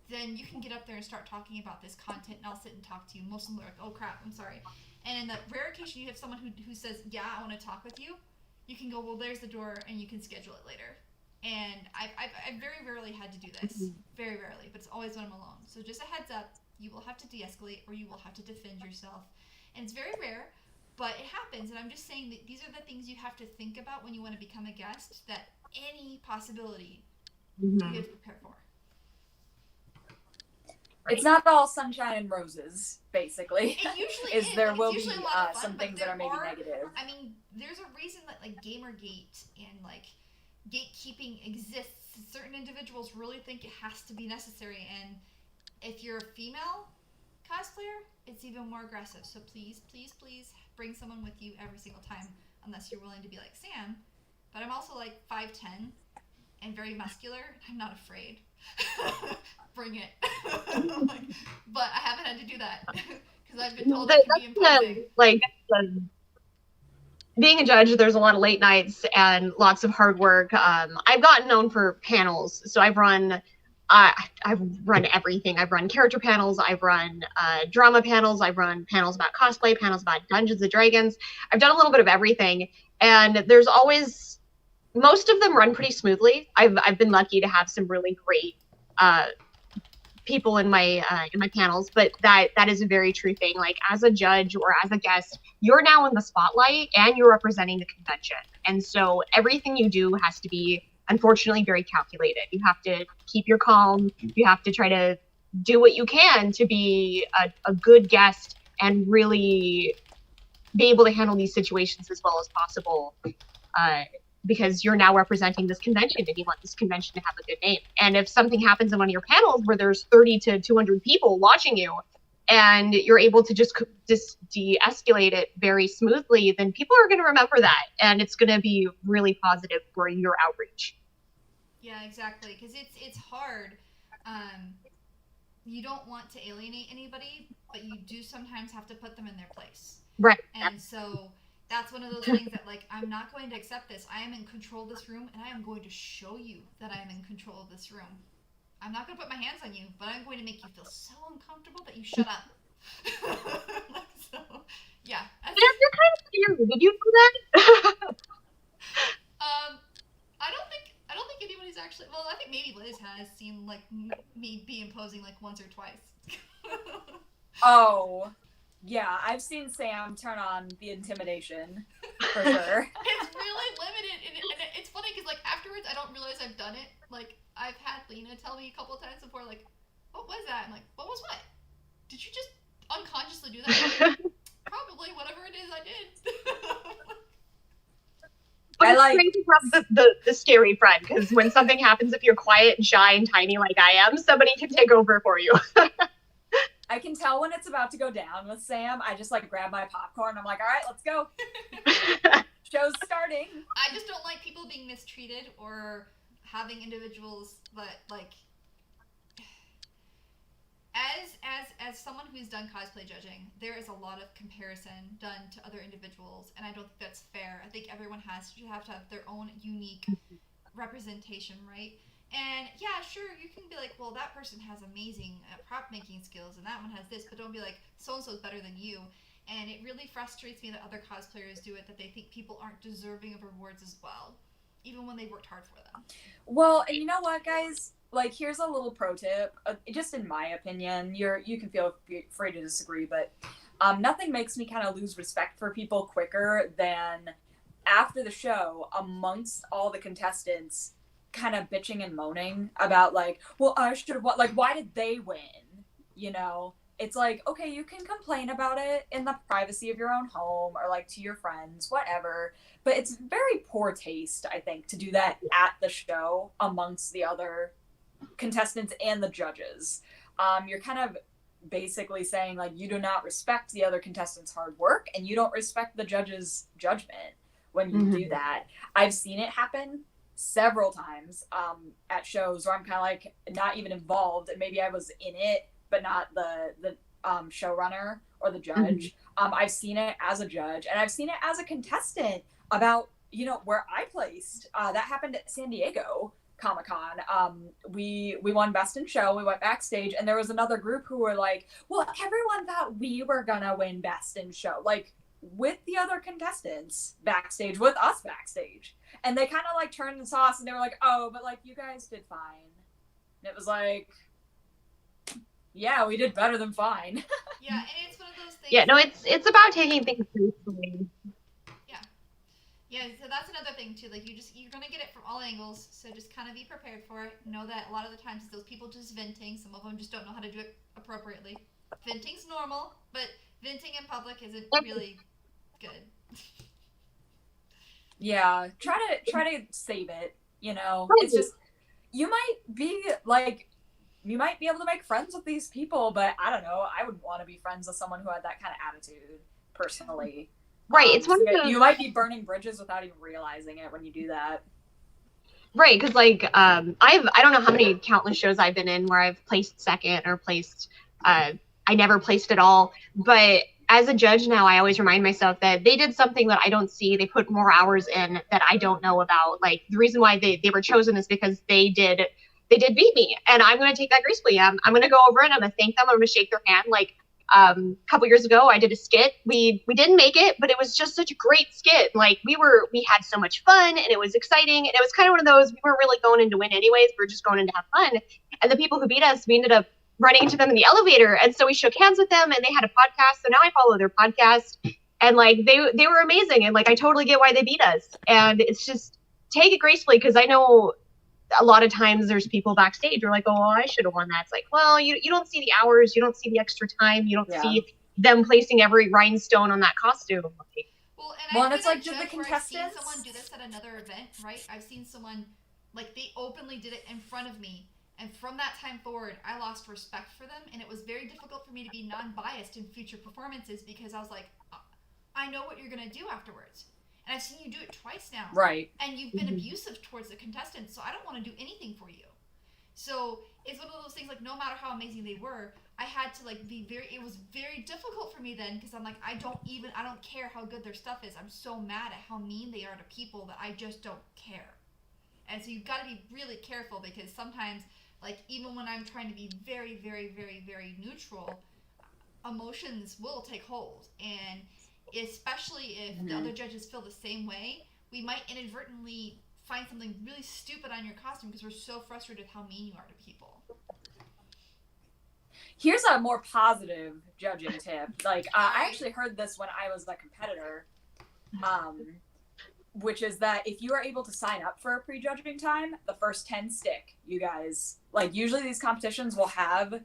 then you can get up there and start talking about this content, and I'll sit and talk to you. Most of them are like, "Oh crap, I'm sorry." And in the rare occasion you have someone who says, "Yeah, I want to talk with you," you can go, "Well, there's the door," and you can schedule it later. And I've very rarely had to do this. Very rarely, but it's always when I'm alone. So just a heads up, you will have to de-escalate or you will have to defend yourself. And it's very rare, but it happens. And I'm just saying that these are the things you have to think about when you want to become a guest, that any possibility you have to prepare for. It's not all sunshine and roses, basically. It usually is. There like, will be some things that are maybe negative. I mean, there's a reason that like Gamergate and like gatekeeping exists. Certain individuals really think it has to be necessary, and if you're a female cosplayer, it's even more aggressive. So please, please, please bring someone with you every single time, unless you're willing to be like Sam. But I'm also like 5'10" and very muscular. I'm not afraid. Bring it. But I haven't had to do that because I've been told it can be imposing. Being a judge, there's a lot of late nights and lots of hard work. I've gotten known for panels, so I've run everything. I've run character panels, I've run drama panels, I've run panels about cosplay, panels about Dungeons and Dragons. I've done a little bit of everything, and there's always, most of them run pretty smoothly. I've been lucky to have some really great people in my panels, but that is a very true thing. Like, as a judge or as a guest, you're now in the spotlight and you're representing the convention, and so everything you do has to be, unfortunately, very calculated. You have to keep your calm. You have to try to do what you can to be a good guest and really be able to handle these situations as well as possible, because you're now representing this convention and you want this convention to have a good name. And if something happens in one of your panels where there's 30 to 200 people watching you and you're able to just de-escalate it very smoothly, then people are going to remember that, and it's going to be really positive for your outreach. Yeah, exactly, because it's hard. You don't want to alienate anybody, but you do sometimes have to put them in their place. Right. And so that's one of those things that, like, I'm not going to accept this. I am in control of this room, and I am going to show you that I am in control of this room. I'm not going to put my hands on you, but I'm going to make you feel so uncomfortable that you shut up. So, yeah. You're kind of scary. Did you do that? I don't think anybody's actually. Well, I think maybe Liz has seen like me be imposing like once or twice. Oh, yeah, I've seen Sam turn on the intimidation for sure. It's really limited, and it's funny because like afterwards, I don't realize I've done it. Like, I've had Lena tell me a couple of times before, like, "What was that?" I'm like, "What was what? Did you just unconsciously do that?" Like, probably, whatever it is, I did. But it's great to have the scary friend, because when something happens, if you're quiet and shy and tiny like I am, somebody can take over for you. I can tell when it's about to go down with Sam. I just like grab my popcorn. I'm like, all right, let's go. Show's starting. I just don't like people being mistreated or having individuals that like. As someone who's done cosplay judging, there is a lot of comparison done to other individuals, and I don't think that's fair. I think everyone has to have their own unique representation, right? And yeah, sure, you can be like, well, that person has amazing prop making skills, and that one has this, but don't be like, so-and-so's better than you. And it really frustrates me that other cosplayers do it, that they think people aren't deserving of rewards as well, even when they worked hard for them. Well, and you know what, guys? Like, here's a little pro tip, just in my opinion. You can feel free to disagree, but nothing makes me kind of lose respect for people quicker than after the show, amongst all the contestants, kind of bitching and moaning about, like, well, I should have won. Like, why did they win? You know? it's like, okay, you can complain about it in the privacy of your own home or like to your friends, whatever. But it's very poor taste, I think, to do that at the show amongst the other contestants and the judges. You're kind of basically saying like you do not respect the other contestants' hard work and you don't respect the judge's judgment when you do that. I've seen it happen several times at shows where I'm kind of like not even involved and maybe I was in it but not the showrunner or the judge. I've seen it as a judge and I've seen it as a contestant about, you know, where I placed. That happened at San Diego Comic-Con. We won Best in Show. We went backstage and there was another group who were like, well, everyone thought we were gonna win Best in Show, like with the other contestants backstage, with us backstage. And they kind of like turned and saw us and they were like, oh, but like you guys did fine. And it was like, yeah, we did better than fine. Yeah, and it's one of those things. Yeah, no, it's about taking things seriously. Yeah, so that's another thing too. Like you're gonna get it from all angles. So just kind of be prepared for it. Know that a lot of the times it's those people just venting. Some of them just don't know how to do it appropriately. Venting's normal, but venting in public isn't really good. Yeah, try to save it. You know, it's just you might be able to make friends with these people, but I don't know. I would want to be friends with someone who had that kind of attitude personally. Right, it's one of those... You might be burning bridges without even realizing it when you do that. Right, because like I don't know how many countless shows I've been in where I've placed second or placed I never placed at all. But as a judge now, I always remind myself that they did something that I don't see. They put more hours in that I don't know about. Like the reason why they were chosen is because they did beat me, and I'm going to take that gracefully. I'm going to go over and I'm going to thank them. I'm going to shake their hand. Like a couple years ago, I did a skit. We didn't make it, but it was just such a great skit. Like we had so much fun, and it was exciting. And it was kind of one of those, we weren't really going in to win anyways. We were just going in to have fun. And the people who beat us, we ended up running into them in the elevator, and so we shook hands with them, and they had a podcast. So now I follow their podcast, and like they were amazing, and like I totally get why they beat us. And it's just take it gracefully, because I know a lot of times there's people backstage who are like, oh, well, I should have won that. It's like, well, you don't see the hours, you don't see the extra time, you don't see them placing every rhinestone on that costume. Well, and it's like, did the contestants? I've seen someone do this at another event, right? I've seen someone, like, they openly did it in front of me. And from that time forward, I lost respect for them. And it was very difficult for me to be non-biased in future performances because I was like, I know what you're going to do afterwards. And I've seen you do it twice now. Right. And you've been abusive towards the contestants, so I don't want to do anything for you. So it's one of those things, like, no matter how amazing they were, I had to, like, it was very difficult for me then, because I'm like, I don't care how good their stuff is. I'm so mad at how mean they are to people that I just don't care. And so you've got to be really careful, because sometimes, like, even when I'm trying to be very, very, very, very neutral, emotions will take hold. And especially if the other judges feel the same way, we might inadvertently find something really stupid on your costume because we're so frustrated how mean you are to people. Here's a more positive judging tip. Like, I actually heard this when I was a competitor, which is that if you are able to sign up for a pre-judging time, the first 10 stick, you guys. Like, usually these competitions will have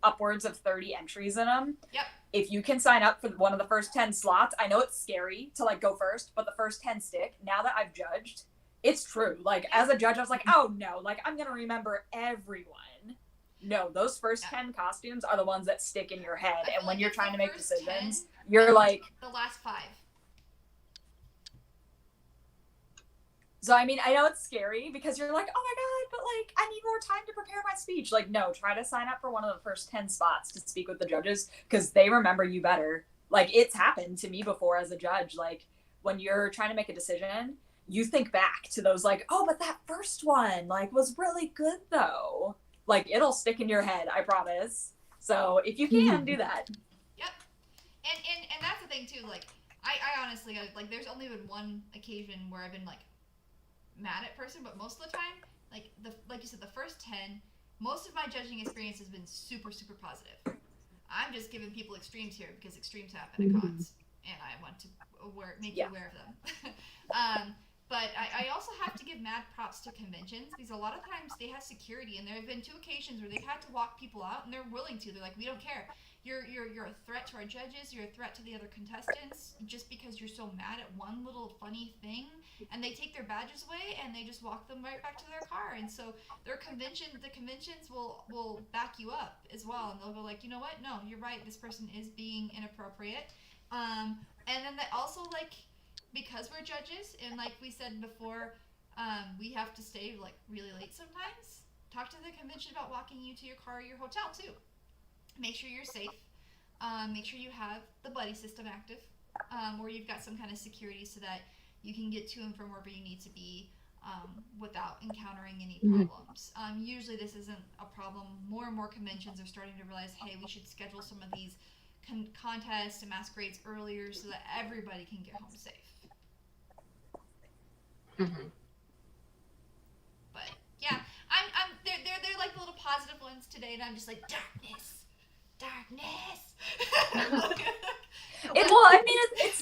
upwards of 30 entries in them. Yep. If you can sign up for one of the first 10 slots, I know it's scary to like go first, but the first 10 stick, now that I've judged, it's true. Like as a judge, I was like, oh no, like I'm going to remember everyone. No, those first 10 costumes are the ones that stick in your head. And when you're trying to make decisions, you're like... The last 5. So, I mean, I know it's scary because you're like, oh my God, but like, I need more time to prepare my speech. Like, no, try to sign up for one of the first 10 spots to speak with the judges because they remember you better. Like, it's happened to me before as a judge. Like, when you're trying to make a decision, you think back to those like, oh, but that first one, like, was really good though. Like, it'll stick in your head, I promise. So, if you can, do that. Yep. And that's the thing too, like, I honestly, like, there's only been one occasion where I've been, like, mad at person, but most of the time, like you said, the first 10, most of my judging experience has been super, super positive. I'm just giving people extremes here because extremes happen at cons, and I want to make you aware of them. But I also have to give mad props to conventions because a lot of times they have security, and there have been 2 occasions where they've had to walk people out, and they're willing to. They're like, we don't care. You're a threat to our judges. You're a threat to the other contestants just because you're so mad at one little funny thing, and they take their badges away and they just walk them right back to their car. And so the conventions will back you up as well, and they'll go like, you know what? No, you're right. This person is being inappropriate. And then they also like, because we're judges, and like we said before, we have to stay like really late sometimes. Talk to the convention about walking you to your car or your hotel too. Make sure you're safe. Make sure you have the buddy system active, or you've got some kind of security so that you can get to and from wherever you need to be without encountering any problems. Usually this isn't a problem. More and more conventions are starting to realize, hey, we should schedule some of these contests and masquerades earlier so that everybody can get home safe. Mm-hmm. But yeah, they're like the little positive ones today, and I'm just like, darkness. Well, I mean,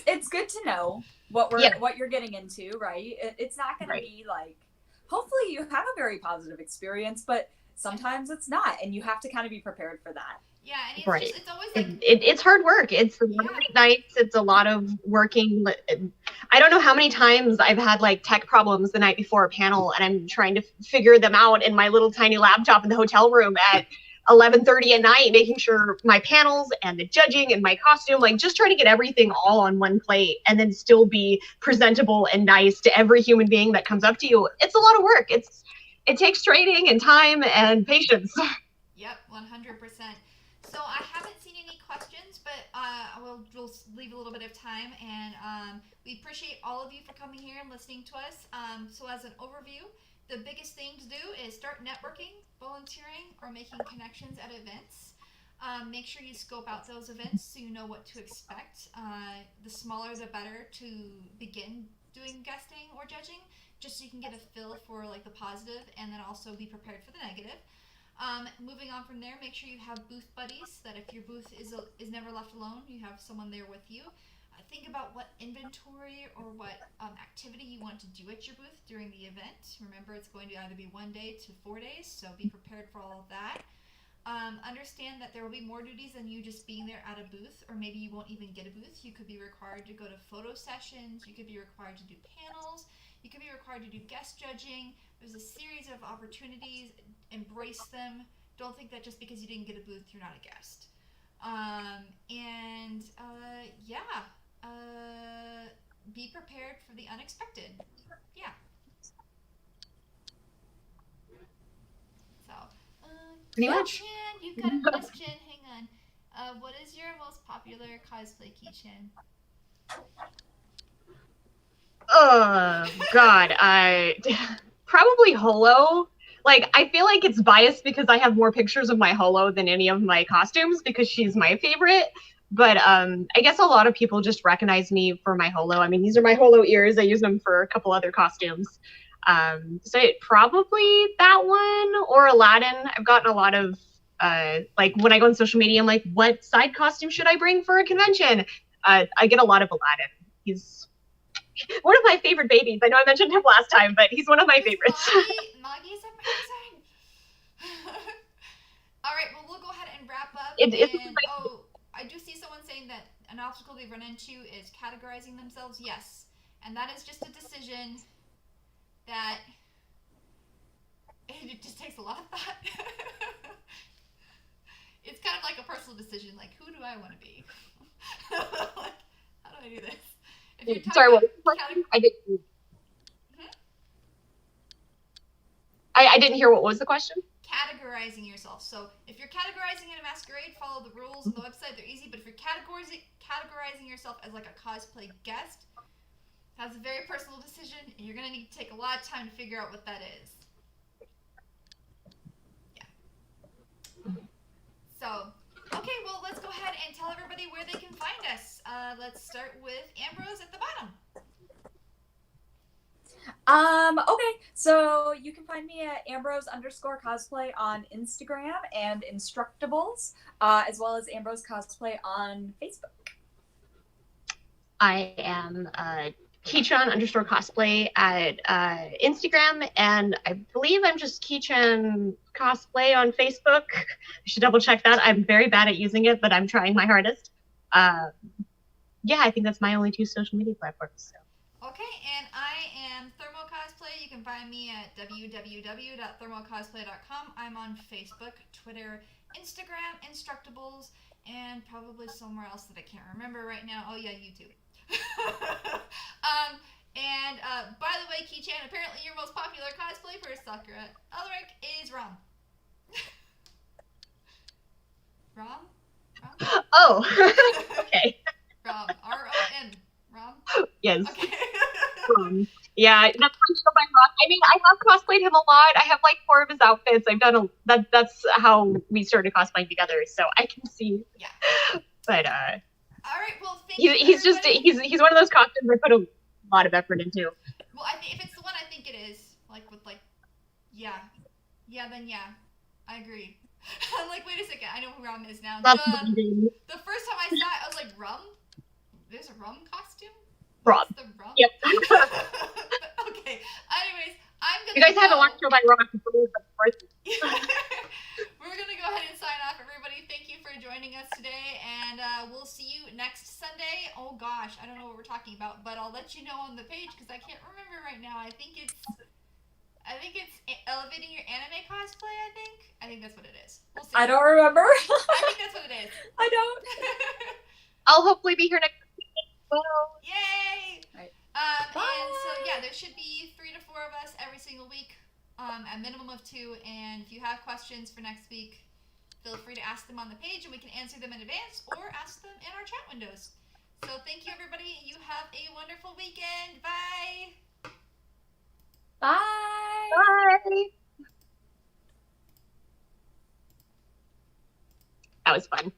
it's good to know what you're getting into, right? It's not going to be like, hopefully you have a very positive experience, but sometimes it's not, and you have to kind of be prepared for that. Yeah, and it's always like it's hard work. It's late nights. It's a lot of working. I don't know how many times I've had like tech problems the night before a panel, and I'm trying to figure them out in my little tiny laptop in the hotel room at 11:30 at night, making sure my panels and the judging and my costume, like just trying to get everything all on one plate and then still be presentable and nice to every human being that comes up to you. It's a lot of work. It takes training and time and patience. Yep, 100%. So I haven't seen any questions, but we'll leave a little bit of time, and we appreciate all of you for coming here and listening to us. So as an overview, the biggest thing to do is start networking, volunteering, or making connections at events. Make sure you scope out those events so you know what to expect. The smaller the better to begin doing guesting or judging, just so you can get a feel for like the positive, and then also be prepared for the negative. Moving on from there, make sure you have booth buddies, that if your booth is never left alone, you have someone there with you. Think about what inventory or what activity you want to do at your booth during the event. Remember, it's going to either be 1 day to 4 days, so be prepared for all of that. Understand that there will be more duties than you just being there at a booth, or maybe you won't even get a booth. You could be required to go to photo sessions, you could be required to do panels, you could be required to do guest judging. There's a series of opportunities. Embrace them. Don't think that just because you didn't get a booth, you're not a guest. Be prepared for the unexpected. Yeah. So, Pretty much. Chan, you've got a question. Hang on. What is your most popular cosplay keychain? Oh God, I probably Holo. Like, I feel like it's biased because I have more pictures of my Holo than any of my costumes because she's my favorite. But I guess a lot of people just recognize me for my Holo. I mean, these are my Holo ears. I use them for a couple other costumes. So probably that one or Aladdin. I've gotten a lot of, like, when I go on social media, I'm like, what side costume should I bring for a convention? I get a lot of Aladdin. He's one of my favorite babies. I know I mentioned him last time, but he's one of my favorites. Maggie's at my side. All right, well, we'll go ahead and wrap up. I do see someone saying that an obstacle they run into is categorizing themselves. Yes, and that is just a decision that it just takes a lot of thought. It's kind of like a personal decision, like, who do I want to be? Like, how do I do this? Sorry, what was the question? I didn't hear. What was the question? Categorizing yourself. So if you're categorizing in a masquerade, follow the rules on the website. They're easy. But if you're categorizing yourself as like a cosplay guest, that's a very personal decision, and you're going to need to take a lot of time to figure out what that is. Yeah. So, okay, well, let's go ahead and tell everybody where they can find us. Let's start with Ambrose at the bottom. Okay, so you can find me at Ambrose_cosplay on Instagram and Instructables, as well as Ambrose Cosplay on Facebook. I am Keychain_cosplay at Instagram, and I believe I'm just Keychain Cosplay on Facebook. I should double check that. I'm very bad at using it, but I'm trying my hardest. Yeah, I think that's my only 2 social media platforms. So. Okay, and I am Thermo Cosplay. You can find me at www.thermocosplay.com. I'm on Facebook, Twitter, Instagram, Instructables, and probably somewhere else that I can't remember right now. Oh yeah, YouTube. By the way, Keychain, apparently your most popular cosplay for Sakura Elric is Rom. Rom? Oh, okay. Rom. R-O-M. Rom? Yes. Okay. Yeah, that's my rock. I mean, I have cosplayed him a lot. I have like 4 of his outfits. I've done that's how we started cosplaying together. So I can see. Yeah. But all right. Well, thank you. He's just he's one of those costumes I put a lot of effort into. Well, I think if it's the one I think it is, like with like, yeah, then yeah, I agree. I'm like, wait a second, I know who Rum is now. The first time I saw it, I was like, Rum? There's a Rum costume? Rum. The Rum? Yep. Okay. Anyways, I'm gonna. You guys haven't watched Show by Rock. We're gonna go ahead and sign off, everybody. Thank you for joining us today, and we'll see you next Sunday. Oh gosh, I don't know what we're talking about, but I'll let you know on the page because I can't remember right now. I think it's elevating your anime cosplay. I think that's what it is. We'll see. I don't remember. I think that's what it is. I don't. I'll hopefully be here next week as well. Yay! Right. And so yeah, there should be 3 to 4 of us every single week, a minimum of 2. And if you have questions for next week, feel free to ask them on the page, and we can answer them in advance or ask them in our chat windows. So thank you, everybody. You have a wonderful weekend. Bye. Bye. Bye. That was fun.